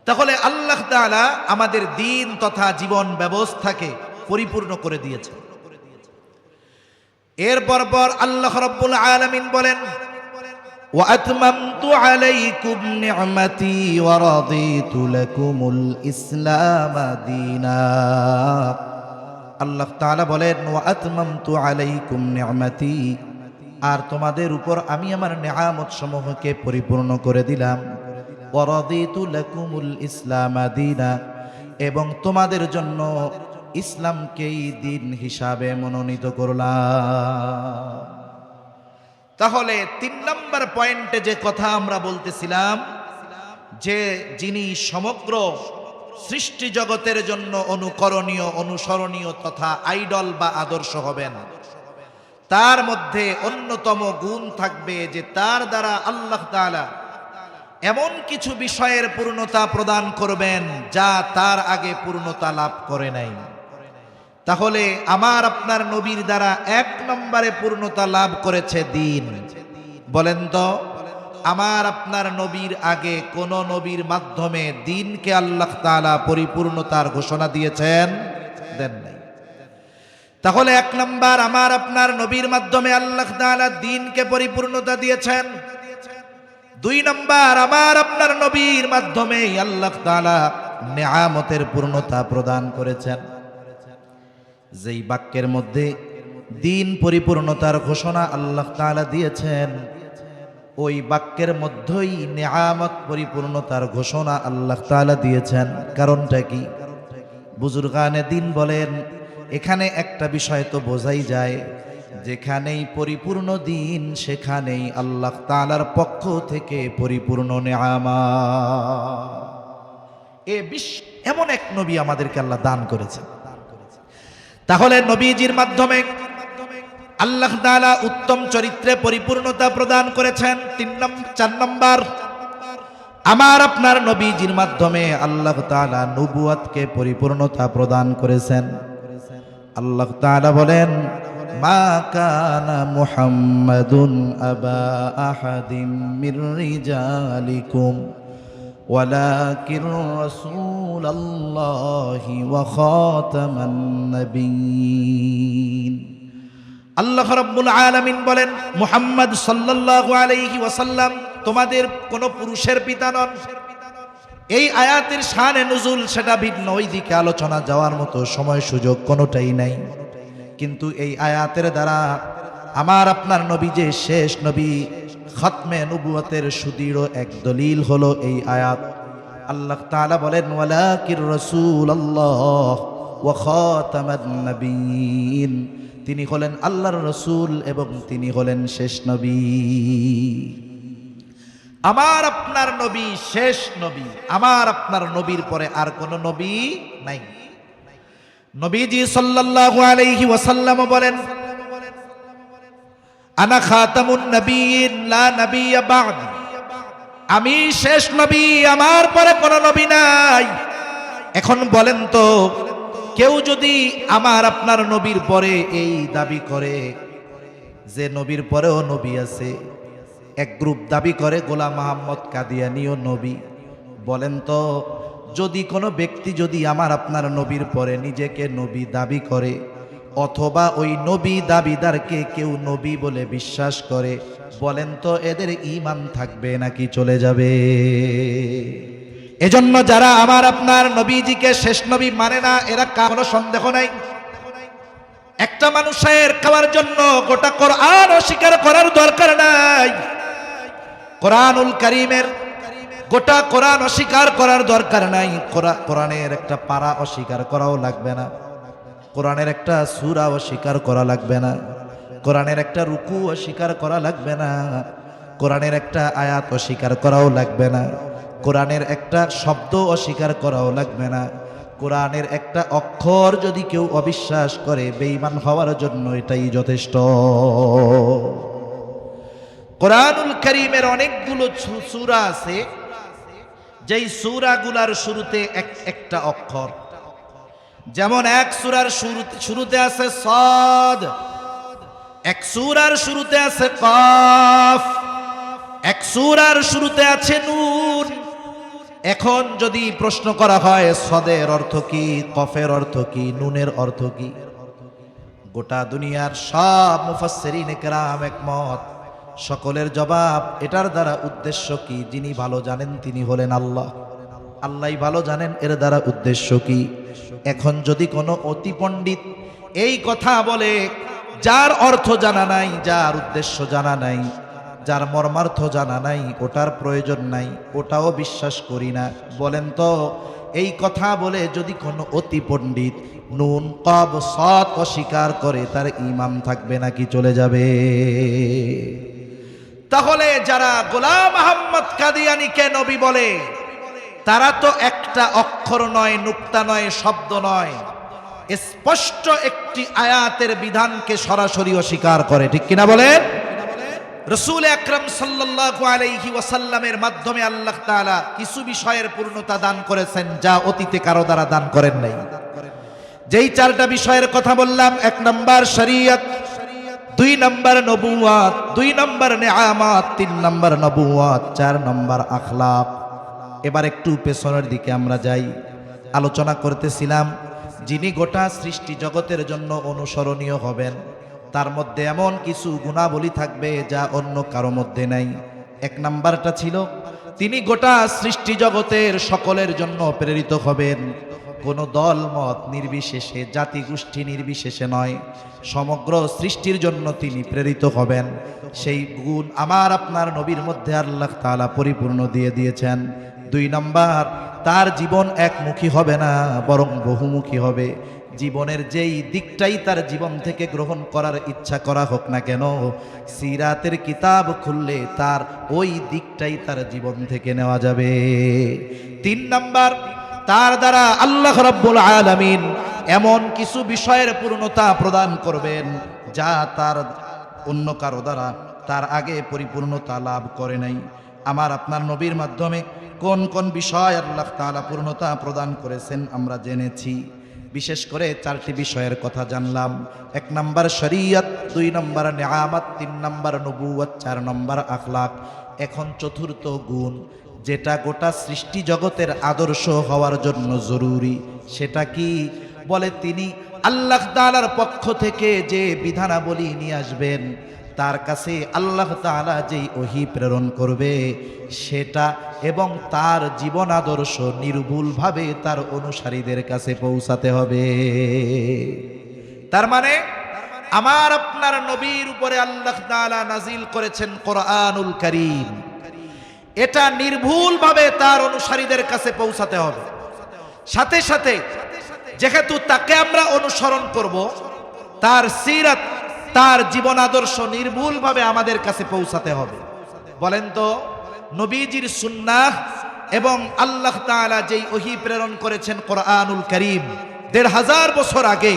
তাহলে আল্লাহ তাআলা আমাদের দ্বীন তথা জীবন ব্যবস্থাকে পরিপূর্ণ করে দিয়েছে। এরপর আল্লাহ রাব্বুল আলামিন বলেন, وَأَتْمَمْتُ عَلَيْكُمْ نِعْمَتِي وَرَضِيتُ لَكُمُ الْإِسْلَامَ دِينًا। আল্লাহ তাআলা বলেন, وَأَتْمَمْتُ عَلَيْكُمْ نِعْمَتِي, আর তোমাদের উপর আমি আমার নেয়ামত সমূহকে পরিপূর্ণ করে দিলাম। وَرَضِيتُ لَكُمُ الْإِسْلَامَ دِينًا, এবং তোমাদের জন্য ইসলামকেই দিন হিসাবে মনোনীত করলাম। তাহলে ৩ নম্বর পয়েন্টে যে কথা আমরা বলতেছিলাম, যে যিনি সমগ্র সৃষ্টি জগতের জন্য অনুকরণীয়, অনুসরণীয় তথা আইডল বা আদর্শ হবেন, তার মধ্যে অন্যতম গুণ থাকবে যে তার দ্বারা আল্লাহ তাআলা এমন কিছু বিষয়ের পূর্ণতা প্রদান করবেন যা তার আগে পূর্ণতা লাভ করে নাই। তাহলে আমার আপনার নবীর দ্বারা ১ নম্বরে পূর্ণতা লাভ করেছে দ্বীন। বলেন তো, আমার আপনার নবীর আগে কোন নবীর মাধ্যমে দ্বীনকে আল্লাহ তাআলা পরিপূর্ণতার ঘোষণা দিয়েছেন? দেন নাই। তাহলে ১ নম্বর, আমার আপনার নবীর মাধ্যমে আল্লাহ তাআলা দ্বীনকে পরিপূর্ণতা দিয়েছেন। ২ নম্বর, আমার আপনার নবীর মাধ্যমে আল্লাহ তাআলা নেয়ামতের পূর্ণতা প্রদান করেছেন। যেই বাক্যের মধ্যে দ্বীন পরিপূর্ণতার ঘোষণা আল্লাহ তাআলা দিয়েছেন, ওই বাক্যের মধ্যেই নেয়ামত পরিপূর্ণতার ঘোষণা আল্লাহ তাআলা দিয়েছেন। কারণটা কি? বুজুর্গানে দ্বীন বলেন, এখানে একটা বিষয় তো বোঝাই যায়, যেখানেই পরিপূর্ণ দ্বীন সেখানেই আল্লাহ তাআলার পক্ষ থেকে পরিপূর্ণ নেয়ামত। এমন এক নবী আমাদেরকে আল্লাহ দান করেছেন। তাহলে নবীজির মাধ্যমে আল্লাহ তাআলা উত্তম চরিত্রে পরিপূর্ণতা প্রদান করেছেন। ৪ নম্বর, আমার আপনার নবীজির মাধ্যমে আল্লাহ তাআলা নবুয়তকে পরিপূর্ণতা প্রদান করেছেন। আল্লাহ তাআলা বলেন, মা কানা মুহাম্মাদুন আবা আহাদিম মির রিজালিকুম ওয়ালাকিন রাসূলুল্লাহি ওয়া খাতামান নাবিয়্যিন। আল্লাহ রাব্বুল আলামিন বলেন, মুহাম্মদ সাল্লাল্লাহু আলাইহি ওয়াসাল্লাম তোমাদের কোন পুরুষের পিতা নন। এই আয়াতের শানে নুজুল সেটা ভিন্ন, ওই দিকে আলোচনা যাওয়ার মতো সময় সুযোগ কোনোটাই নাই। কিন্তু এই আয়াতের দ্বারা আমার আপনার নবী যে শেষ নবী, খতমে নবুয়তের সুদৃঢ় এক দলিল হলো এই আয়াত। আল্লাহ তাআলা বলেন, ওয়ালাকির রাসূলুল্লাহ ওয়া খাতামান নাবিয়্যিন, তিনি হলেন আল্লাহর রাসূল এবং তিনি হলেন শেষ নবী। আমার আপনার নবী শেষ নবী, আমার আপনার নবীর পরে আর কোন নবী নাই। নবীজি সাল্লাল্লাহু আলাইহি ওয়াসাল্লাম বলেন, আনা খাতামুন নবিয়্যিন লা নবিয়্যা বা'দি, আমি শেষ নবী, আমার পরে কোন নবী নাই। এখন বলেন তো, কেউ যদি আমার আপনার নবীর পরে এই দাবি করে যে নবীর পরেও নবী আছে, এক গ্রুপ দাবি করে গোলাম মোহাম্মদ কাদিয়ানীও নবী, বলেন তো যদি কোনো ব্যক্তি যদি আমার আপনার নবীর পরে নিজেকে নবী দাবি করে, অথবা ওই নবী দাবিদারকে কেউ নবী বলে বিশ্বাস করে, বলেন তো এদের ঈমান থাকবে নাকি চলে যাবে? এজন্য যারা আমার আপনার নবীজিকে শেষ নবী মানে না, এরা কারো সন্দেহ নাই একটা মানুষের খাওয়ার জন্য গোটা কোরআন অস্বীকার করার দরকার নাই। কোরআনুল কারীমের গোটা কোরআন অস্বীকার করার দরকার নাই। কোরআনের একটা পারা অস্বীকার করাও লাগবে না, কোরআনের একটা সূরা অস্বীকার করা লাগবে না, কোরআনের একটা রুকু অস্বীকার করা লাগবে না, কোরআনের একটা আয়াত অস্বীকার করাও লাগবে না, কোরআনের একটা শব্দ অস্বীকার করাও লাগবে না। কোরআনের একটা অক্ষর যদি কেউ অবিশ্বাস করে, বেঈমান হওয়ার জন্য এটাই যথেষ্ট। কোরআনুল কারীমের অনেকগুলো সূরা আছে, যেই সূরাগুলার শুরুতে একটা অক্ষর। যেমন এক সূরার শুরুতে আছে সাদ, এক সূরার শুরুতে আছে কাফ, এক সূরার শুরুতে আছে নুন। এখন যদি প্রশ্ন করা হয় সদের অর্থ কি, কফের অর্থ কি, নুনের অর্থ কি, গোটা দুনিয়ার সব মুফাসসিরিনে কেরাম একমত, সকলের জবাব এটার দ্বারা উদ্দেশ্য কি যিনি ভালো জানেন তিনি হলেন আল্লাহ। আল্লাহই ভালো জানেন এর দ্বারা উদ্দেশ্য কি। এখন যদি কোনো অতি পণ্ডিত এই কথা বলে, যার অর্থ জানা নাই, যার উদ্দেশ্য জানা নাই, যার মর্মার্থ জানা নাই, ওটার প্রয়োজন নাই, ওটাও বিশ্বাস করি না, বলেন তো এই কথা বলে যদি কোনো অতি পণ্ডিত নুন কব সৎ অস্বীকার করে, তার ঈমান থাকবে নাকি চলে যাবে? তাহলে যারা গোলাম মোহাম্মদ কাদিয়ানীকে নবী বলে, তারা তো একটা অক্ষর নয়, নুক্তা নয়, শব্দ নয়, স্পষ্ট একটি আয়াতের বিধানকে সরাসরি অস্বীকার করে, ঠিক কিনা বলেন? রাসূল আকরাম সাল্লাল্লাহু আলাইহি ওয়াসাল্লামের মাধ্যমে আল্লাহ তাআলা কিছু বিষয়ের পূর্ণতা দান করেছেন, যা অতীতে কারো দ্বারা দান করেন নাই। যেই চারটা বিষয়ের কথা বললাম, 1 নাম্বার শরীয়ত, 2 নাম্বার নবুয়াত, 2 নাম্বার নেয়ামত, 3 নাম্বার নবুয়াত, 4 নাম্বার আখলাক। এবার একটু পেছনের দিকে আমরা যাই। আলোচনা করতেছিলাম যিনি গোটা সৃষ্টি জগতের জন্য অনুসরণীয় হবেন, তার মধ্যে এমন কিছু গুণাবলী থাকবে যা অন্য কারো মধ্যে নাই। 1 নাম্বারটা ছিল তিনি গোটা সৃষ্টি জগতের সকলের জন্য প্রেরিত হবেন, কোনো দল মত নির্বিশেষে, জাতি গোষ্ঠী নির্বিশেষে নয়, সমগ্র সৃষ্টির জন্য তিনি প্রেরিত হবেন। সেই গুণ আমার আপনার নবীর মধ্যে আল্লাহ তাআলা পরিপূর্ণ দিয়ে দিয়েছেন। 2 নাম্বার, তার জীবন একমুখী হবে না, বরং বহুমুখী হবে। জীবনের যেই দিকটাই তার জীবন থেকে গ্রহণ করার ইচ্ছা করা হোক না কেন, সিরাতের কিতাব খুললে তার ওই দিকটাই তার জীবন থেকে নেওয়া যাবে। 3 নাম্বার, তার দ্বারা আল্লাহ রাব্বুল আলামিন এমন কিছু বিষয়ের পূর্ণতা প্রদান করবেন যা তার অন্য কারো দ্বারা তার আগে পরিপূর্ণতা লাভ করে নাই। আমার আপনার নবীর মাধ্যমে কোন কোন বিষয় আল্লাহ তাআলা পূর্ণতা প্রদান করেছেন আমরা জেনেছি। বিশেষ করে 4টি বিষয়ের কথা জানলাম। 1 নাম্বার শরীয়ত, 2 নাম্বার নেয়ামত, 3 নাম্বার নবুয়ত, 4 নাম্বার আখলাক। এখন চতুর্থ গুণ, যেটা গোটা সৃষ্টি জগতের আদর্শ হওয়ার জন্য জরুরি, সেটা কি? বলে তিনি আল্লাহ তাআলার পক্ষ থেকে যে বিধানাবলী নিয়ে আসবেন, তার কাছে আল্লাহ তাআলা যেই ওহী প্রেরণ করবে সেটা এবং তার জীবন আদর্শ নির্ভুলভাবে তার অনুসারীদের কাছে পৌঁছাতে হবে। তার মানে আমার আপনার নবীর উপরে আল্লাহ তাআলা নাজিল করেছেন কোরআনুল কারীম, এটা নির্ভুলভাবে তার অনুসারীদের কাছে পৌঁছাতে হবে। সাথে সাথে যেহেতু তাকে আমরা অনুসরণ করব, তার সিরাত, তার জীবন আদর্শ নির্ভুলভাবে আমাদের কাছে পৌঁছাতে হবে। বলেন তো, নবীজির সুন্নাহ এবং আল্লাহ তাআলা যেই ওহী প্রেরণ করেছেন কোরআনুল কারীম ১৫০০ বছর আগে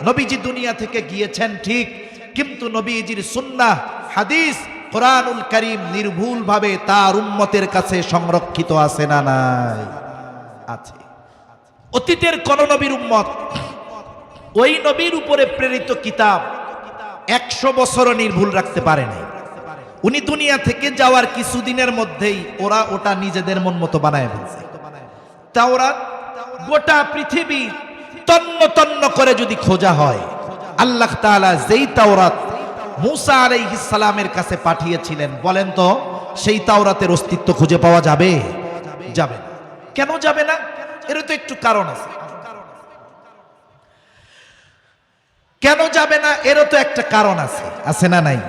নবীজি দুনিয়া থেকে গিয়েছেন ঠিক, কিন্তু নবীজির সুন্নাহ হাদিস কোরআনুল কারীম নির্ভুলভাবে তার উম্মতের কাছে সংরক্ষিত আছে না নাই? আছে। অতীতের কোন নবীর উম্মত ওই নবীর উপরে প্রেরিত কিতাব ১০০ বছরও নির্ভুল রাখতে পারে নাই। উনি দুনিয়া থেকে যাওয়ার কিছুদিনের মধ্যেই ওরা ওটা নিজেদের মন মতো বানায় ফেলছে। তাওরাত গোটা পৃথিবী তন্ন তন্ন করে যদি খোঁজা হয়, আল্লাহ তাআলা যেই তাওরাত মূসা আলাইহিস সালামের কাছে পাঠিয়েছিলেন, বলেন তো সেই তাওরাতের অস্তিত্ব খুঁজে পাওয়া যাবে? যাবে না। কেন যাবে না? এর তো একটু কারণ আছে। কেন যাবে না? এরও তো একটা কারণ আছে, আছে না নাই?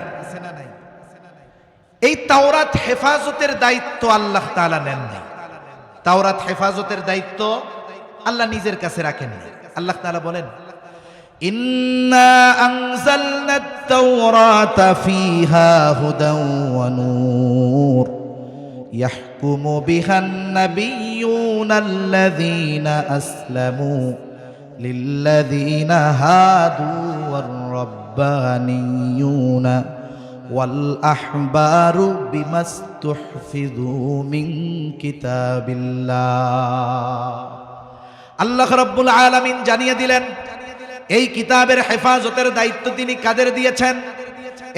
এই তাওরাত হেফাজতের দায়িত্ব আল্লাহ তাআলা নেন নাই। তাওরাত হেফাজতের দায়িত্ব আল্লাহ নিজের কাছে রাখেন নাই। আল্লাহ তাআলা বলেন, ইন্না আনজালনাত তাওরাতা ফিহা হুদাও ওয়া নূর ইয়াহকুমু বিহান নাবিয়্যুনাল্লাযীনা আসলামু লিল্লাযীনা হাদু ওয়ার রাব্বানিয়্যুনা ওয়াল আহবারু বিমাস্তুহফিযু মিন কিতাবিল্লাহ। আল্লাহ রাব্বুল আলামিন জানিয়ে দিলেন এই কিতাবের হেফাজতের দায়িত্ব তিনি কাদের দিয়েছেন?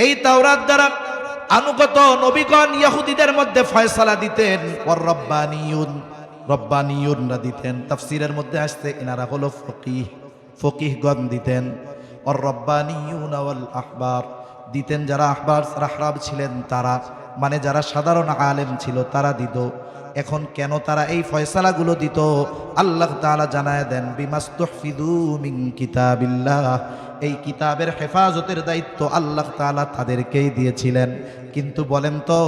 এই তাওরাত দ্বারা অনুগত নবীগণ ইহুদিদের মধ্যে ফয়সালা দিতেন, ওয়ার রব্বানিয়ুনরা দিতেন। তাফসীরের মধ্যে আসছে এনারা হলো ফকিহগণ দিতেন। ওয়ার রব্বানিয়ুনা ওয়াল আহবার দিতেন যারা আহরাব ছিলেন তারা, মানে যারা সাধারণ আলেম ছিল তারা দিত। এখন কেন তারা এই ফয়সালাগুলো দিত? আল্লাহ তাআলা জানায় দেন, বিমাস্তুহফিযু মিন কিতাবিল্লাহ, এই কিতাবের হেফাজতের দায়িত্ব আল্লাহ তাআলা তাদেরকেই দিয়েছিলেন। কিন্তু বলেন তো,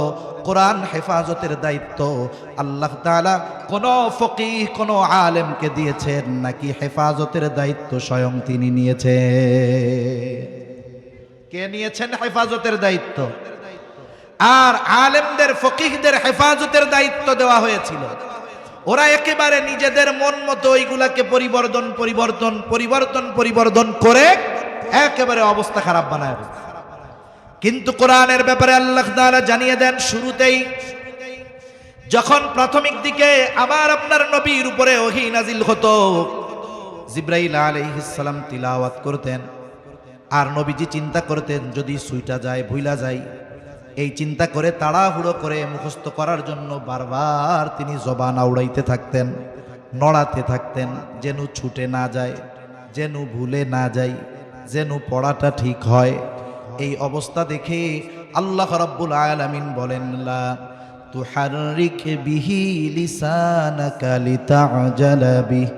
কোরআন হেফাজতের দায়িত্ব আল্লাহ তাআলা কোন ফকিহ কোন আলেমকে দিয়েছেন, নাকি হেফাজতের দায়িত্ব স্বয়ং তিনি নিয়েছেন? কে নিয়েছেন হেফাজতের দায়িত্ব? আর আলেমদের ফকিহদের হেফাজতের দায়িত্ব দেওয়া হয়েছিল। ওরা একেবারে নিজেদের মন মতো ওইগুলাকে পরিবর্তন করে একেবারে অবস্থা খারাপ বানায়। কিন্তু কোরআনের ব্যাপারে আল্লাহ তাআলা জানিয়ে দেন শুরুতেই, যখন প্রাথমিক দিকে আবার আপনার নবীর উপরে ওহী নাজিল হতো, জিবরাইল আলাইহিস সালাম তিলাওয়াত করতেন, আর নবীজি চিন্তা করতেন যদি সুইটা যায়, ভুইলা যায়, এই চিন্তা করে তাড়াহুড়ো করে মুখস্থ করার জন্য বারবার তিনি জবান আউড়াইতে থাকতেন, নড়াতে থাকতেন, যেন ছুটে না যায়, যেন ভুলে না যায়, যেন পড়াটা ঠিক হয়। এই অবস্থা দেখে আল্লাহ রাব্বুল আলামিন বলেন, লা তুহাররিক বিহি লিসানাকা লিতা'জালা বিহি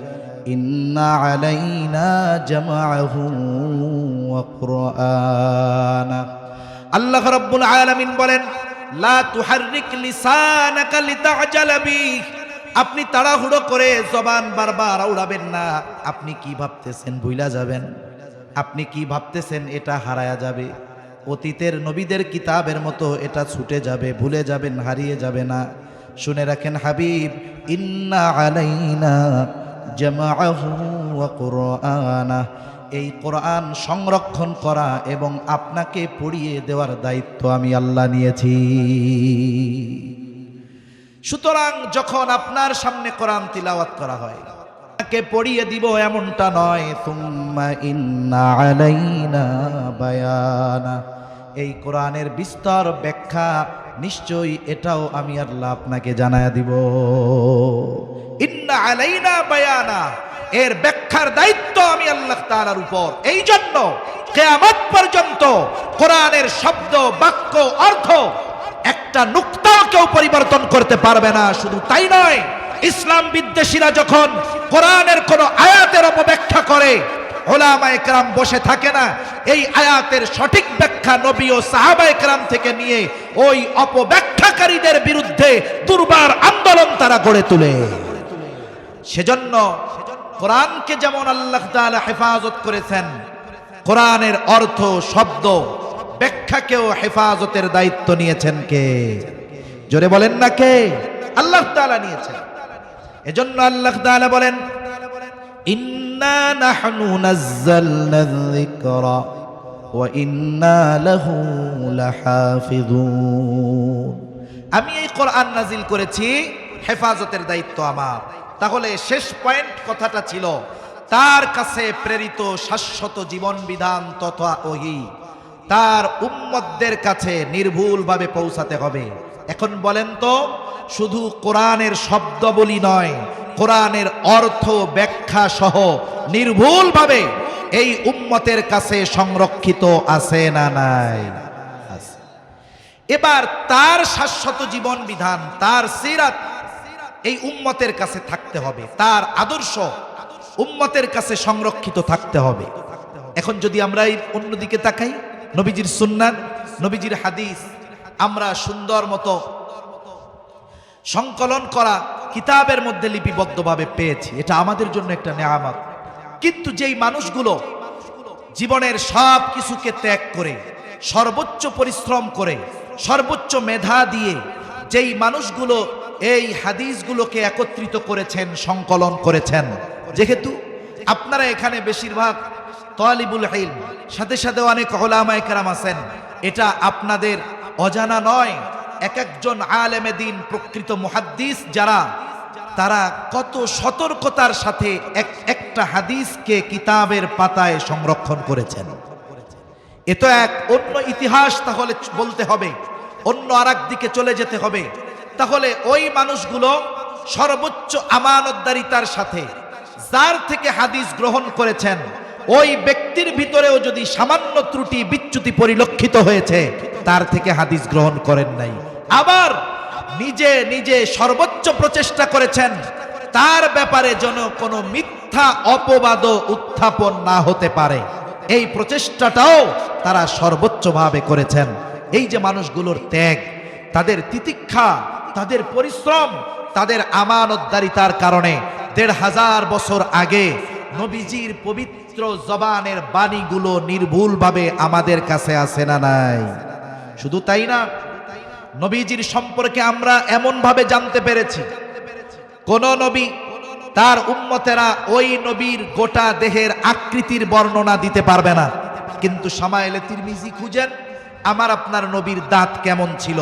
ইন্না আলাইনা জামআহু ওয়া কুরআনা। আল্লাহ রাব্বুল আলামিন বলেন, লা তুহাররিক লিসানাকা লিতা'জালা বিহি, আপনি তাড়াহুড়ো করে জবান বারবার আউড়াবেন না। আপনি কি ভাবতেছেন ভুইলা যাবেন? আপনি কি ভাবতেছেন এটা হারায়া যাবে? অতীতের নবীদের কিতাবের মতো এটা ছুটে যাবে, ভুলে যাবেন, হারিয়ে যাবে না। শুনে রাখেন হাবিব, ইন্না আলাইনা জামআহু ওয়া কুরআনা, এই কোরআন সংরক্ষণ করা এবং আপনাকে পড়িয়ে দেওয়ার দায়িত্ব আমি আল্লাহ নিয়েছি। সুতরাং যখন আপনার সামনে কোরআন তিলাওয়াত করা হয়, আপনাকে পড়িয়ে দিব এমনটা নয়। সুম্মা ইন্না আলাইনা বায়ানা, এই কোরআনের বিস্তর ব্যাখ্যা নিশ্চয়ই এটাও আমি আল্লাহ আপনাকে জানায়া দিব। ইন্না আলাইনা বায়ানা, এর ব্যাখ্যার দায়িত্ব আমি আল্লাহ তাআলার উপর। এই জন্য কিয়ামত পর্যন্ত কোরআনের শব্দ, বাক্য, অর্থ একটা নুক্তাও কেউ পরিবর্তন করতে পারবে না। শুধু তাই নয়, ইসলাম বিদ্বেষীরা যখন কোরআনের কোন আয়াতের অপব্যাখ্যা করে, উলামায়ে কেরাম বসে থাকে না, এই আয়াতের সঠিক ব্যাখ্যা নবী ও সাহাবায়ে কেরাম থেকে নিয়ে ওই অপব্যাখ্যাকারীদের বিরুদ্ধে দুর্বার আন্দোলন তারা গড়ে তোলে। সেজন্য কোরআনকে যেমন আল্লাহ তাআলা হেফাজত করেছেন, কোরআনের অর্থ, শব্দ, ব্যাখ্যাকেও হেফাজতের দায়িত্ব নিয়েছেন কে? জোরে বলেন না কে? আল্লাহ তাআলা নিয়েছেন। এজন্য আল্লাহ তাআলা বলেন, ইন্না নাহনু নাযালনা যিকরা ওয়া ইন্না লাহু লাহাফিজুন। আমি এই কোরআন নাজিল করেছি, হেফাজতের দায়িত্ব আমার। তাহলে শেষ পয়েন্ট কথাটা ছিল তার কাছে প্রেরিত শাশ্বত জীবন বিধান তথা ওহী তার উম্মতদের কাছে নির্ভুলভাবে পৌঁছাতে হবে। এখন বলেন তো, শুধু কোরআনের শব্দাবলী নয়, কোরআনের অর্থ ব্যাখ্যা সহ নির্ভুলভাবে এই উম্মতের কাছে সংরক্ষিত আছে না নাই? আছে। এবার তার শাশ্বত জীবন বিধান, তার সিরাত এই উম্মতের কাছে থাকতে হবে, তার আদর্শ উম্মতের কাছে সংরক্ষিত থাকতে হবে। এখন যদি আমরা এই অন্যদিকে তাকাই, নবীজির সুন্নাত, নবীজির হাদিস আমরা সুন্দর মতো সংকলন করা কিতাবের মধ্যে লিপিবদ্ধভাবে পেয়েছি, এটা আমাদের জন্য একটা নেয়ামত। কিন্তু যেই মানুষগুলো জীবনের সব কিছুকে ত্যাগ করে, সর্বোচ্চ পরিশ্রম করে, সর্বোচ্চ মেধা দিয়ে যেই মানুষগুলো এই হাদিসগুলোকে একত্রিত করেছেন, সংকলন করেছেন, যেহেতু আপনারা এখানে বেশিরভাগ তালিবুল ইলম, সাথে সাথে অনেক উলামায়ে কেরাম আছেন, এটা আপনাদের অজানা নয়। এক একজন আলেমে দ্বীন, প্রকৃত মুহাদ্দিস যারা, তারা কত সতর্কতার সাথে একটা হাদিসকে কিতাবের পাতায় সংরক্ষণ করেছেন। এ তো এক অন্য ইতিহাস, তাহলে বলতে হবে, অন্য আরেক দিকে চলে যেতে হবে। তাহলে ওই মানুষগুলো সর্বোচ্চ আমানতদারিতার সাথে যার থেকে হাদিস গ্রহণ করেছেন, ওই ব্যক্তির ভিতরেও যদি সামান্য ত্রুটি বিচ্যুতি পরিলক্ষিত হয়েছে, তার থেকে হাদিস গ্রহণ করেন নাই। আবার নিজে নিজে সর্বোচ্চ প্রচেষ্টা করেছেন তার ব্যাপারে যেন কোনো মিথ্যা অপবাদ উত্থাপন না হতে পারে, এই প্রচেষ্টাটাও তারা সর্বোচ্চভাবে করেছেন। এই যে মানুষগুলোর ত্যাগ, তাদের তিতিক্ষা, তাদের পরিশ্রম, তাদের আমানতদারিতার কারণে ১৫০০ বছর আগে নবীজির পবিত্র জবানের বাণীগুলো নির্ভুলভাবে আমাদের কাছে আছে না নাই? শুধু তাই না, নবীজির সম্পর্কে আমরা এমন ভাবে জানতে পেরেছি, কোন নবী তার উম্মতেরা ওই নবীর গোটা দেহের আকৃতির বর্ণনা দিতে পারবে না, কিন্তু শামায়েলে তিরমিজি খুঁজেন, আমার আপনার নবীর দাঁত কেমন ছিল,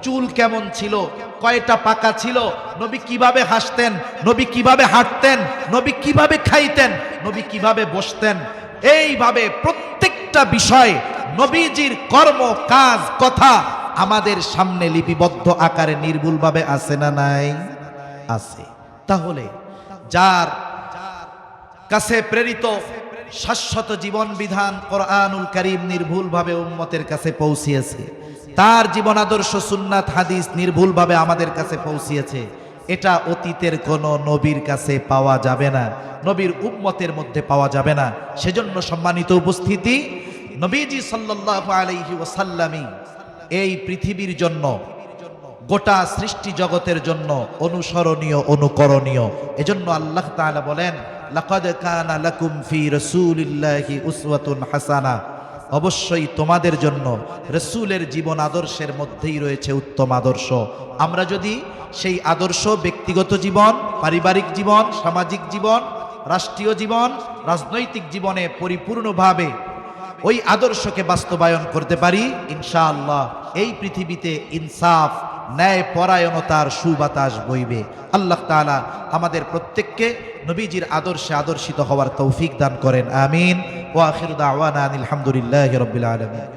চুল কেমন ছিল, কয়টা পাকা ছিল, নবী কিভাবে হাসতেন, নবী কিভাবে হাঁটতেন, নবী কিভাবে খাইতেন, নবী কিভাবে বসতেন, এইভাবে প্রত্যেকটা বিষয় নবীজির কর্ম, কাজ, কথা আমাদের সামনে লিপিবদ্ধ আকারে নির্ভুলভাবে আছে না নাই? আছে। তাহলে যার কাছে প্রেরিত শাশ্বত জীবন বিধান কোরআনুল কারীম নির্ভুলভাবে উম্মতের কাছে পৌঁছিয়েছে, তার জীবন আদর্শ সুন্নাত হাদিস নির্ভুলভাবে আমাদের কাছে পৌঁছিয়েছে, এটা অতীতের কোন নবীর কাছে পাওয়া যাবে না, নবীর উম্মতের মধ্যে পাওয়া যাবে না। সেজন্য সম্মানিত উপস্থিতি, নবীজি সাল্লাল্লাহু আলাইহি ওয়াসাল্লামই এই পৃথিবীর জন্য, গোটা সৃষ্টি জগতের জন্য অনুসরণীয়, অনুকরণীয়। এজন্য আল্লাহ তাআলা বলেন, লাকাদ কানা লাকুম ফি রাসূলিল্লাহি উসওয়াতুন হাসানাহ, অবশ্যই তোমাদের জন্য রাসূলের জীবন আদর্শের মধ্যেই রয়েছে উত্তম আদর্শ। আমরা যদি সেই আদর্শ ব্যক্তিগত জীবন, পারিবারিক জীবন, সামাজিক জীবন, রাষ্ট্রীয় জীবন, রাজনৈতিক জীবনে পরিপূর্ণভাবে ওই আদর্শকে বাস্তবায়ন করতে পারি, ইনশাআল্লাহ এই পৃথিবীতে ইনসাফ, ন্যায় পরায়ণতার সুবাতাস বইবে। আল্লাহ তাআলা আমাদের প্রত্যেককে নবীজির আদর্শে আদর্শিত হওয়ার তৌফিক দান করেন, আমিন। ওয়া আখিরু দাওয়ানা আলহামদুলিল্লাহি রাব্বিল আলামিন।